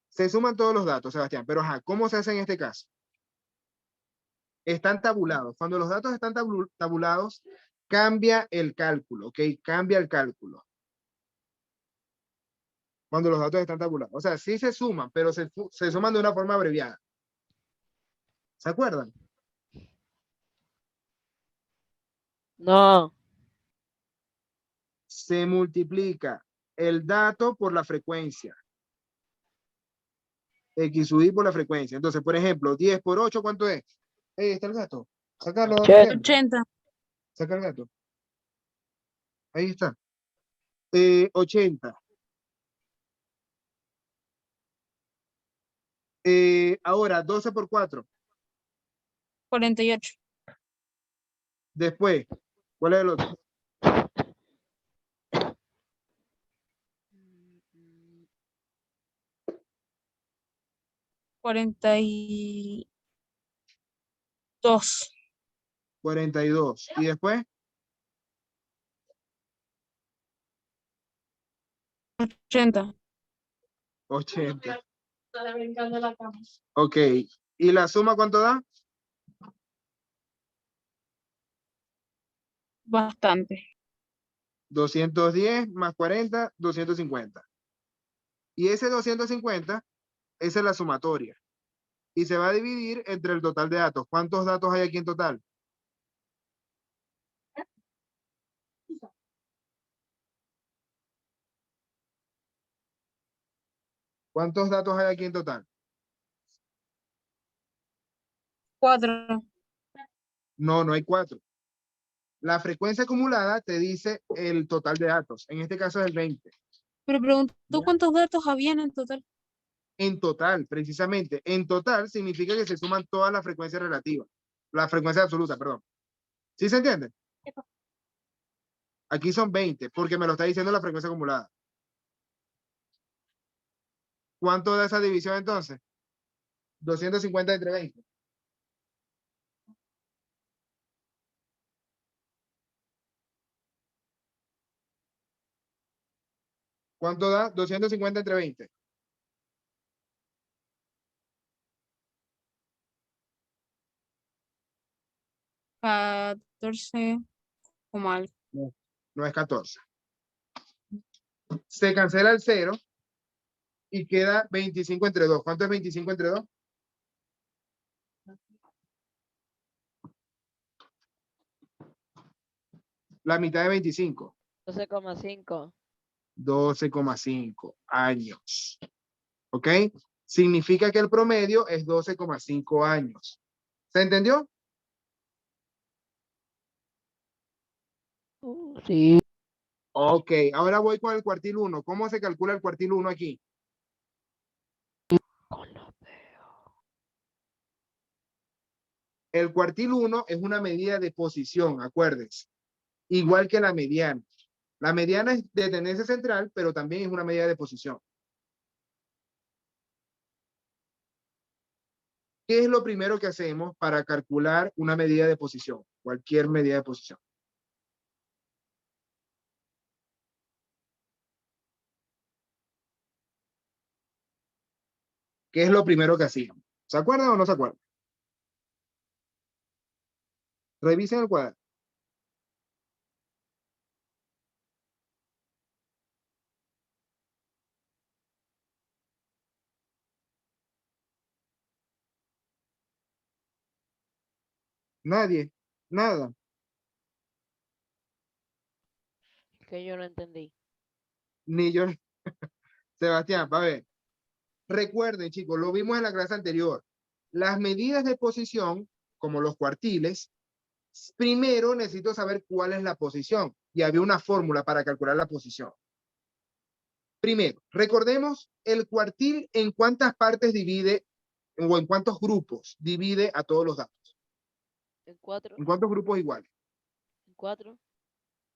Se suman todos los datos, Sebastián. Pero, ajá, ¿cómo se hace en este caso? Están tabulados. Cuando los datos están tabulados, cambia el cálculo, ¿ok? Cambia el cálculo. Cuando los datos están tabulados. O sea, sí se suman, pero se suman de una forma abreviada. ¿Se acuerdan? No, Se multiplica el dato por la frecuencia. X sub I por la frecuencia. Entonces, por ejemplo, 10 por 8, ¿cuánto es? Ahí está el gato. Sácalo, Miguel. 80. Saca el gato. Ahí está. 80. Ahora, 12 por 4. 48. Después, ¿cuál es el otro? 42. 42. Y después, 80. 80. Ok. ¿Y la suma cuánto da? Bastante. 210 más 40, 250. Y ese 250, esa es la sumatoria. Y se va a dividir entre el total de datos. ¿Cuántos datos hay aquí en total? ¿Cuántos datos hay aquí en total? 4. No, no hay 4. La frecuencia acumulada te dice el total de datos. En este caso es el 20. Pero preguntó ¿Ya? cuántos datos habían en total. En total, precisamente. En total significa que se suman todas las frecuencias relativas. La frecuencia absoluta, perdón. ¿Sí se entiende? Aquí son 20, porque me lo está diciendo la frecuencia acumulada. ¿Cuánto da esa división entonces? 250 entre 20. ¿Cuánto da? 250 entre 20. 14. Como algo. No, no es 14. Se cancela el 0 y queda 25 entre 2. ¿Cuánto es 25 entre 2? La mitad de 25. 12,5. 12,5 años. ¿Ok? Significa que el promedio es 12,5 años. ¿Se entendió? Sí. Ok, ahora voy con el cuartil 1. ¿Cómo se calcula el cuartil 1 aquí? El cuartil 1 es una medida de posición, acuérdense. Igual que la mediana. La mediana es de tendencia central, pero también es una medida de posición. ¿Qué es lo primero que hacemos para calcular una medida de posición? Cualquier medida de posición. ¿Qué es lo primero que hacemos? ¿Se acuerdan o no se acuerdan? Revisen el cuaderno. Nadie, nada. Que yo no entendí. Ni yo. Sebastián, a ver. Recuerden, chicos, lo vimos en la clase anterior. Las medidas de posición, como los cuartiles, primero necesito saber cuál es la posición. Y había una fórmula para calcular la posición. Primero, recordemos el cuartil en cuántas partes divide o en cuántos grupos divide a todos los datos. En 4. ¿En cuántos grupos iguales? En 4.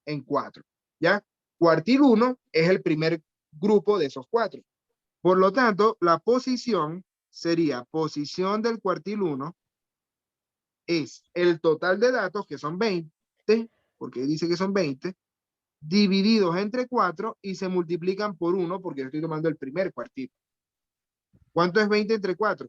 En 4. ¿Ya? Cuartil 1 es el primer grupo de esos 4. Por lo tanto, la posición sería posición del cuartil 1 es el total de datos, que son 20, porque dice que son 20, divididos entre 4 y se multiplican por 1, porque yo estoy tomando el primer cuartil. ¿Cuánto es 20 entre 4?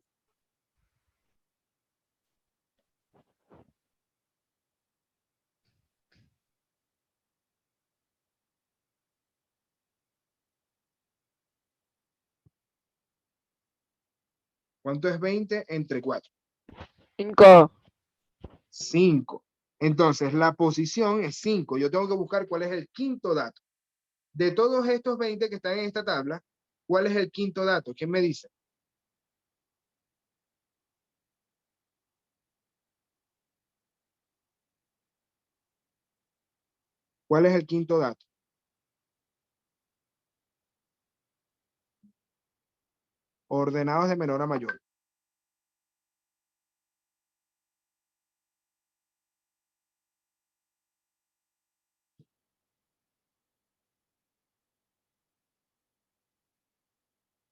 ¿Cuánto es 20 entre 4? 5. 5. Entonces, la posición es 5. Yo tengo que buscar cuál es el quinto dato. De todos estos 20 que están en esta tabla, ¿cuál es el quinto dato? ¿Quién me dice? ¿Cuál es el quinto dato? Ordenados de menor a mayor.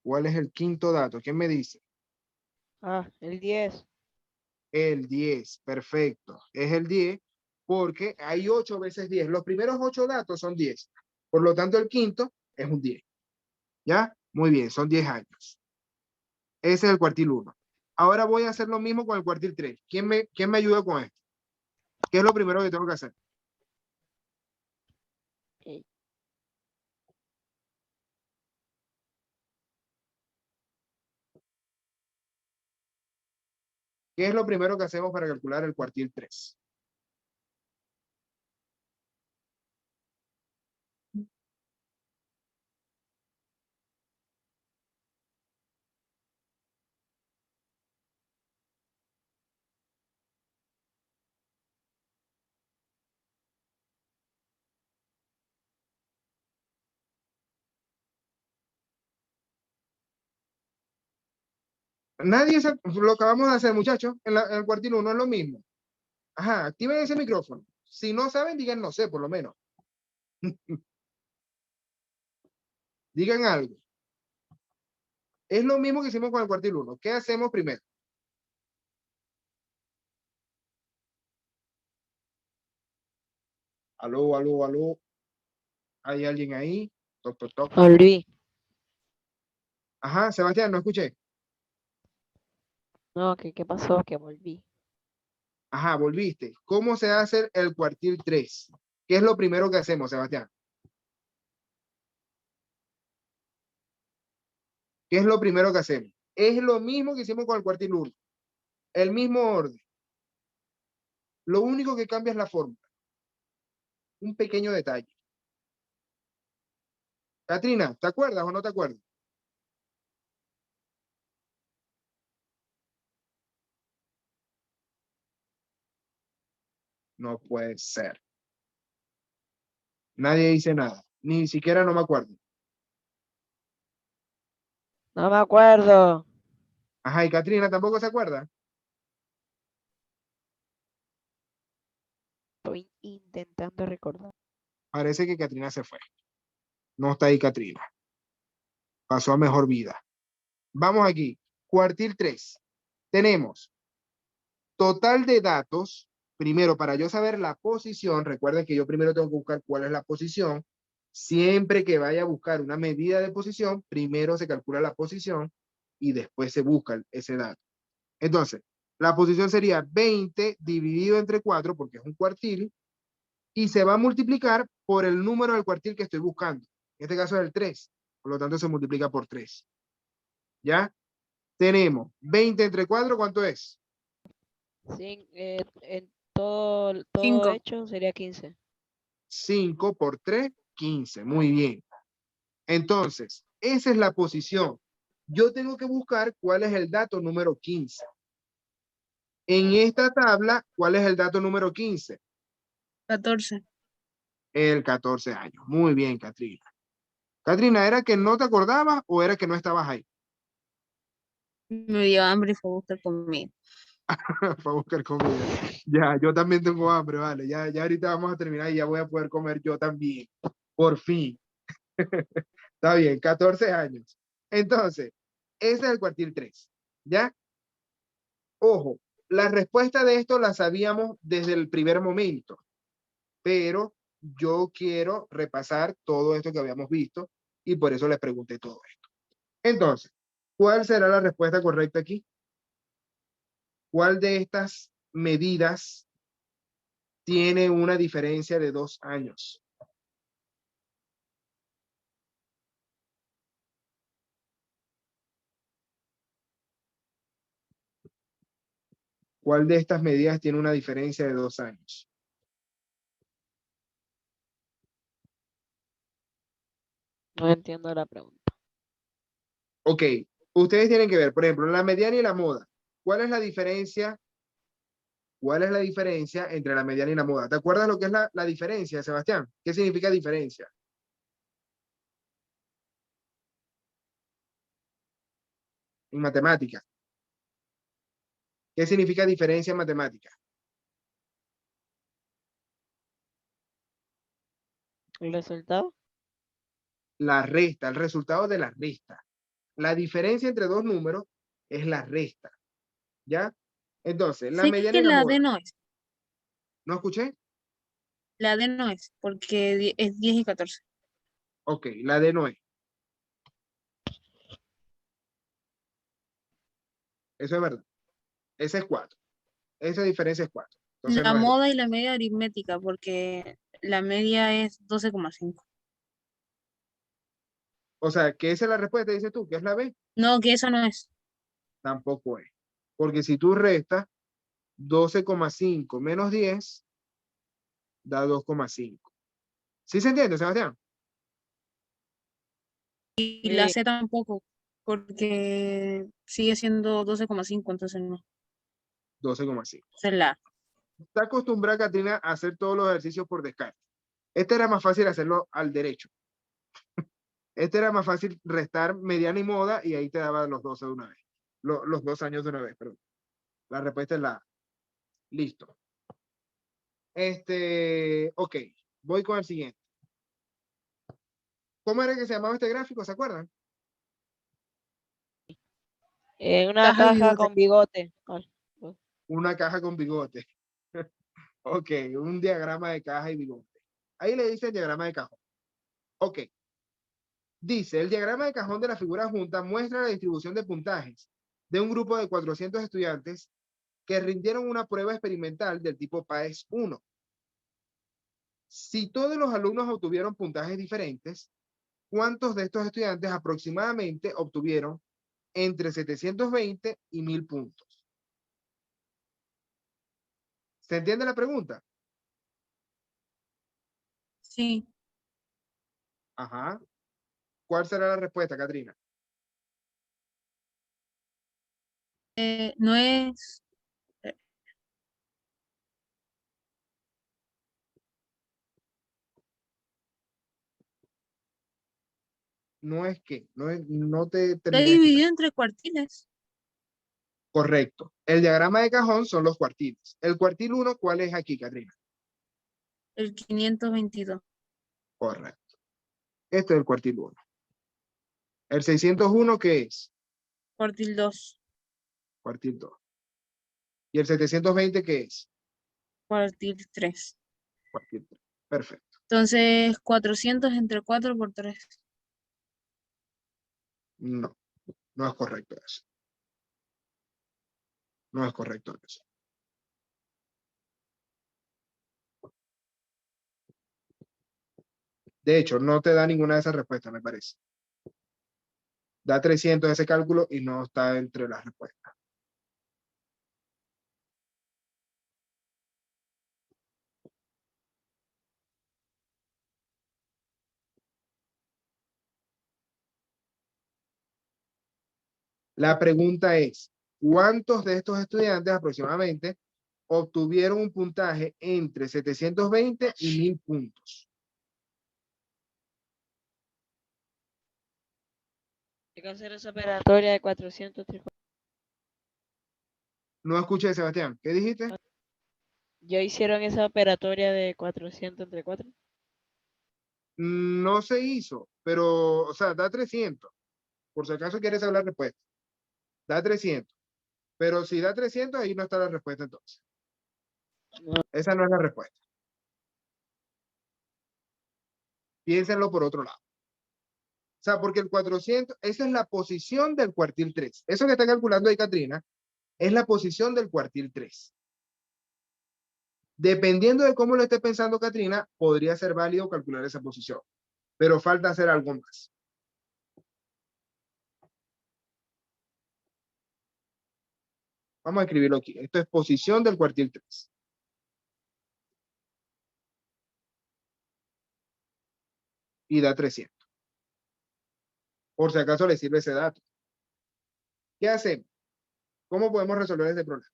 ¿Cuál es el quinto dato? ¿Quién me dice? Ah, el 10. El 10. Perfecto. Es el 10 porque hay 8 veces 10. Los primeros 8 datos son 10. Por lo tanto, el quinto es un 10. ¿Ya? Muy bien, son 10 años. Ese es el cuartil 1. Ahora voy a hacer lo mismo con el cuartil 3. ¿Quién me ayuda con esto? ¿Qué es lo primero que tengo que hacer? Eh, ¿Qué es lo primero que hacemos para calcular el cuartil 3? Nadie lo acabamos de hacer, muchachos, en el cuartil 1 es lo mismo. Ajá, activen ese micrófono. Si no saben, digan no sé, por lo menos. Digan algo. Es lo mismo que hicimos con el cuartil 1. ¿Qué hacemos primero? Aló, aló, aló. ¿Hay alguien ahí? Toc, toc, toc. Volví. Ajá, Sebastián, no escuché. No, ¿qué pasó? Que volví. Ajá, volviste. ¿Cómo se hace el cuartil 3? ¿Qué es lo primero que hacemos, Sebastián? ¿Qué es lo primero que hacemos? Es lo mismo que hicimos con el cuartil 1. El mismo orden. Lo único que cambia es la fórmula. Un pequeño detalle. Katrina, ¿te acuerdas o no te acuerdas? No puede ser. Nadie dice nada. Ni siquiera no me acuerdo. No me acuerdo. Ajá, y Katrina tampoco se acuerda. Estoy intentando recordar. Parece que Katrina se fue. No está ahí Katrina. Pasó a mejor vida. Vamos aquí. Cuartil 3. Tenemos total de datos. Primero, para yo saber la posición, recuerden que yo primero tengo que buscar cuál es la posición. Siempre que vaya a buscar una medida de posición, primero se calcula la posición y después se busca ese dato. Entonces, la posición sería 20 dividido entre 4, porque es un cuartil, y se va a multiplicar por el número del cuartil que estoy buscando. En este caso es el 3, por lo tanto se multiplica por 3. ¿Ya? Tenemos 20 entre 4, ¿cuánto es? En todo 5. hecho sería 15. 5 por 3, 15. Muy bien. Entonces, esa es la posición. Yo tengo que buscar cuál es el dato número 15. En esta tabla, ¿cuál es el dato número 15? 14. El 14 años. Muy bien, Catrina. Catrina, ¿era que no te acordabas o era que no estabas ahí? Me dio hambre y fue a buscar comida. Para buscar comida. Ya, yo también tengo hambre, vale. Ya ahorita vamos a terminar y ya voy a poder comer yo también. Por fin. Está bien, 14 años. Entonces, ese es el cuartil 3. ¿Ya? Ojo, la respuesta de esto la sabíamos desde el primer momento, pero yo quiero repasar todo esto que habíamos visto y por eso les pregunté todo esto. Entonces, ¿cuál será la respuesta correcta aquí? ¿Cuál de estas medidas tiene una diferencia de 2 años? ¿Cuál de estas medidas tiene una diferencia de 2 años? No entiendo la pregunta. Ok, ustedes tienen que ver, por ejemplo, la mediana y la moda. ¿Cuál es la diferencia? ¿Cuál es la diferencia entre la mediana y la moda? ¿Te acuerdas lo que es la diferencia, Sebastián? ¿Qué significa diferencia? En matemática. ¿Qué significa diferencia en matemática? ¿El resultado? La resta, el resultado de la resta. La diferencia entre dos números es la resta. ¿Ya? Entonces, la Sé mediana que y la la moda. D no es. ¿No escuché? La D no es, porque es 10 y 14. Ok, la D no es. Eso es verdad. Esa es 4. Esa diferencia es 4. Entonces La no es D. moda y la media aritmética, porque la media es 12,5. O sea, que esa es la respuesta, dices tú, que es la B. No, que esa no es. Tampoco es. Porque si tú restas 12,5 menos 10, da 2,5. ¿Sí se entiende, Sebastián? Y la Sí, C tampoco, porque sigue siendo 12,5, entonces no. 12,5. Esa es la A. Está acostumbrada Catrina a hacer todos los ejercicios por descarte. Este era más fácil hacerlo al derecho. Este era más fácil restar mediana y moda y ahí te daba los 12 de una vez. Los 2 años de una vez, perdón. La respuesta es la A. Listo. Ok, voy con el siguiente. ¿Cómo era que se llamaba este gráfico? ¿Se acuerdan? en una Caja y caja bigote. con bigote. Una caja con bigote. Ok, un diagrama de caja y bigote. Ahí le dice el diagrama de cajón. Ok. Dice, el diagrama de cajón de la figura junta muestra la distribución de puntajes de un grupo de 400 estudiantes que rindieron una prueba experimental del tipo PAES 1. Si todos los alumnos obtuvieron puntajes diferentes, ¿cuántos de estos estudiantes aproximadamente obtuvieron entre 720 y 1000 puntos? ¿Se entiende la pregunta? Sí. Ajá. ¿Cuál será la respuesta, Catrina? No es. No es que, no te Está terminé de explicar. dividido entre cuartiles. Correcto. El diagrama de cajón son los cuartiles. El cuartil 1, ¿cuál es aquí, Catrina? El 522. Correcto. Este es el cuartil 1. El 601, ¿qué es? Cuartil 2. Cuartil 2. ¿Y el 720 qué es? Cuartil 3. Cuartil 3. Perfecto. Entonces, 400 entre 4 por 3. No, no es correcto eso. No es correcto eso. De hecho, no te da ninguna de esas respuestas, me parece. Da 300 ese cálculo y no está entre las respuestas. La pregunta es, ¿cuántos de estos estudiantes aproximadamente obtuvieron un puntaje entre 720 y 1000 puntos? Hay que hacer esa operatoria de 400. No escuché, Sebastián. ¿Qué dijiste? ¿Ya hicieron esa operatoria de 400 entre 4? No se hizo, pero, o sea, da 300. Por si acaso quieres saber la respuesta. Da 300. Pero si da 300, ahí no está la respuesta entonces. No. Esa no es la respuesta. Piénsenlo por otro lado. O sea, porque el 400, esa es la posición del cuartil 3. Eso que está calculando ahí, Katrina, es la posición del cuartil 3. Dependiendo de cómo lo esté pensando Katrina, podría ser válido calcular esa posición. Pero falta hacer algo más. Vamos a escribirlo aquí. Esto es posición del cuartil 3. Y da 300. Por si acaso le sirve ese dato. ¿Qué hacemos? ¿Cómo podemos resolver este problema?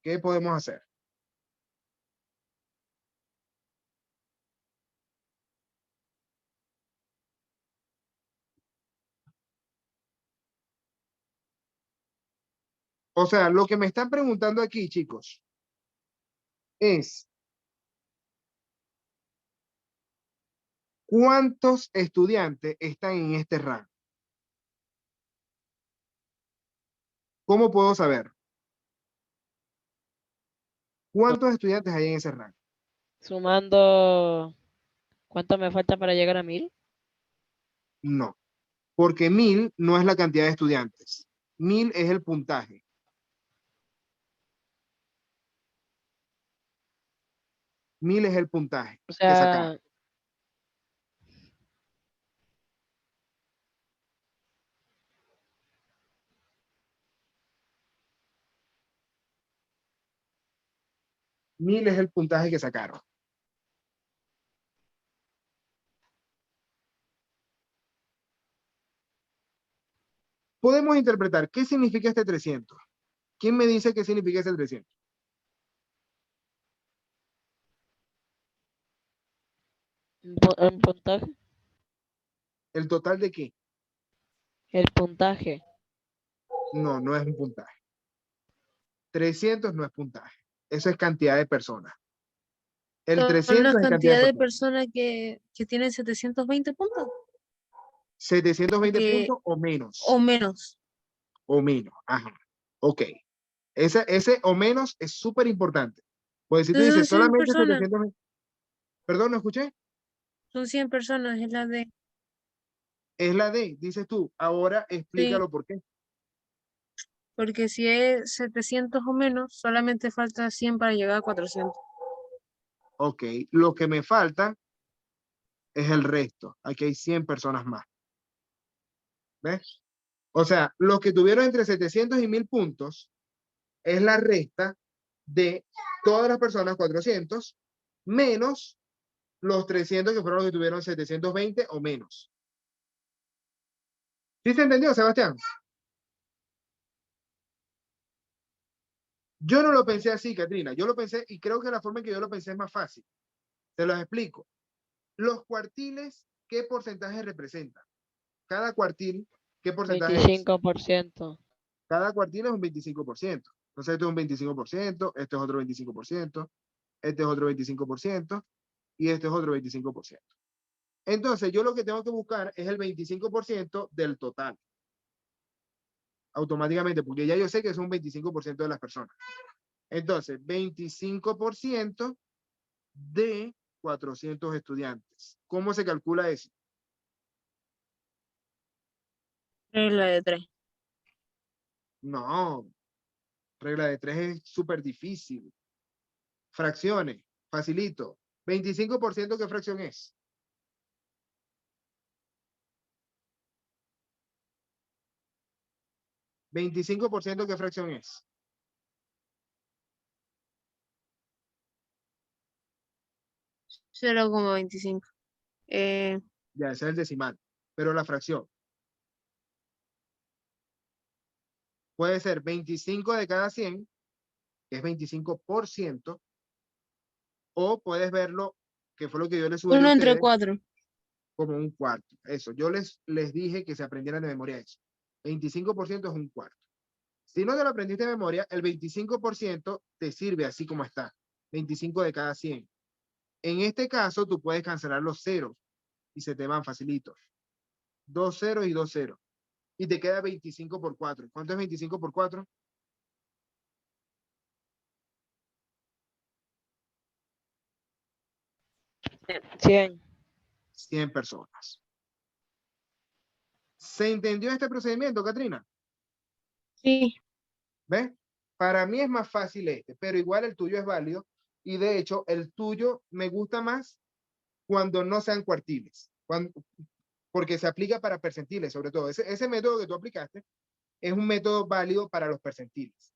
¿Qué podemos hacer? O sea, lo que me están preguntando aquí, chicos, es ¿cuántos estudiantes están en este rango? ¿Cómo puedo saber? ¿Cuántos estudiantes hay en ese rango? Sumando, ¿cuánto me falta para llegar a 1000? No, porque 1000 no es la cantidad de estudiantes. 1000 es el puntaje. 1000 es el puntaje O que sacaron. sea, 1000 es el puntaje que sacaron. Podemos interpretar, ¿qué significa este 300? ¿Quién me dice qué significa ese 300? un puntaje. ¿El total de qué? El puntaje. No, no es un puntaje. 300 no es puntaje. Eso es cantidad de personas. El Son la 300 es cantidad cantidad de de personas. personas que tienen 720 puntos 720 que, puntos o o menos. menos. O menos. Ajá. Ok. Ese o menos es súper importante. Pues si tú Entonces son dices 100 solamente personas, 720. Perdón, ¿no escuché? son 100 personas, es la de, Es la D, dices tú. Ahora sí, explícalo por qué. porque si es 700 o menos, solamente falta 100 para llegar a 400. Ok. Lo que me falta es el resto. Aquí hay 100 personas más. ¿Ves? O sea, los que tuvieron entre 700 y 1000 puntos es la resta de todas las personas, 400, menos los 300 que fueron los que tuvieron 720 o menos. ¿Sí se entendió, Sebastián? Yo no lo pensé así, Katrina. Yo lo pensé, y creo que la forma en que yo lo pensé es más fácil. Te los explico. Los cuartiles, ¿qué porcentaje representan? Cada cuartil, ¿qué porcentaje es? 25%. Cada cuartil es un 25%. Entonces, esto es un 25%, este es otro 25%, este es otro 25%, y este es otro 25%. Entonces, yo lo que tengo que buscar es el 25% del total. automáticamente, porque ya yo sé que son 25% de las personas. Entonces, 25% de 400 estudiantes. ¿Cómo se calcula eso? Regla de 3. No, regla de 3 es súper difícil. Fracciones, facilito. 25%, ¿qué fracción es? ¿25% qué fracción es? 0,25. Ya, ese es el decimal. Pero la fracción puede ser 25 de cada 100, que es 25%, o puedes verlo, que fue lo que yo les sugerí a 1 entre ustedes, 4. como un cuarto. Eso, yo les dije que se aprendieran de memoria eso. 25% es un cuarto. Si no te lo aprendiste de memoria, el 25% te sirve así como está. 25 de cada 100. En este caso, tú puedes cancelar los ceros y se te van facilitos. 2 ceros y 2 ceros. Y te queda 25 por 4. ¿Cuánto es 25 por 4? 100. 100 personas. ¿Se entendió este procedimiento, Katrina? Sí. ¿Ves? Para mí es más fácil este, pero igual el tuyo es válido. Y de hecho, el tuyo me gusta más cuando no sean cuartiles. Porque se aplica para percentiles, sobre todo. Ese método que tú aplicaste es un método válido para los percentiles.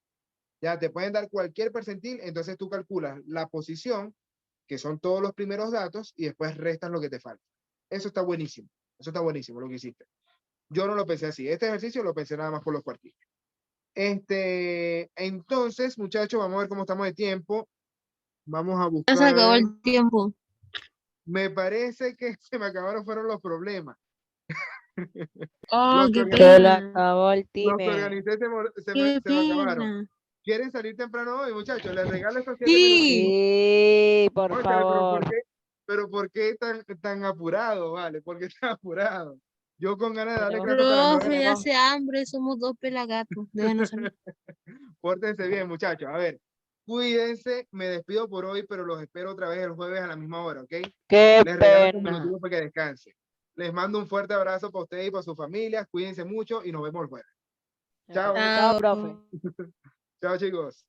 Ya te pueden dar cualquier percentil, entonces tú calculas la posición, que son todos los primeros datos, y después restas lo que te falta. Eso está buenísimo. Eso está buenísimo lo que hiciste. Yo no lo pensé así. Este ejercicio lo pensé nada más por los cuartiles. Entonces, muchachos, vamos a ver cómo estamos de tiempo. Vamos a Ya se acabó buscar. el tiempo. Me parece que se me acabaron fueron los problemas. Oh, Los que qué Se le organicé, pena. acabó el los que time. organicé Qué se me acabaron. pena. ¿Quieren salir temprano hoy, muchachos? Les regalo estos 7 minutos. Sí. Sí, por Cónchale, favor. pero ¿por qué tan apurado, vale? ¿Por qué tan apurado? Yo con ganas de darle Tenemos, clase hasta las 9 de Profe, la tenemos, hace hambre, somos 2 pelagatos. Déjenos salir. Pórtense bien, muchachos. A ver, cuídense. Me despido por hoy, pero los espero otra vez el jueves a la misma hora, ¿ok? qué Les regalo estos pena. minutitos para que descansen. Les mando un fuerte abrazo para ustedes y para sus familias. Cuídense mucho y nos vemos el jueves. Chao. Chao, Chao. profe. Chao, chicos.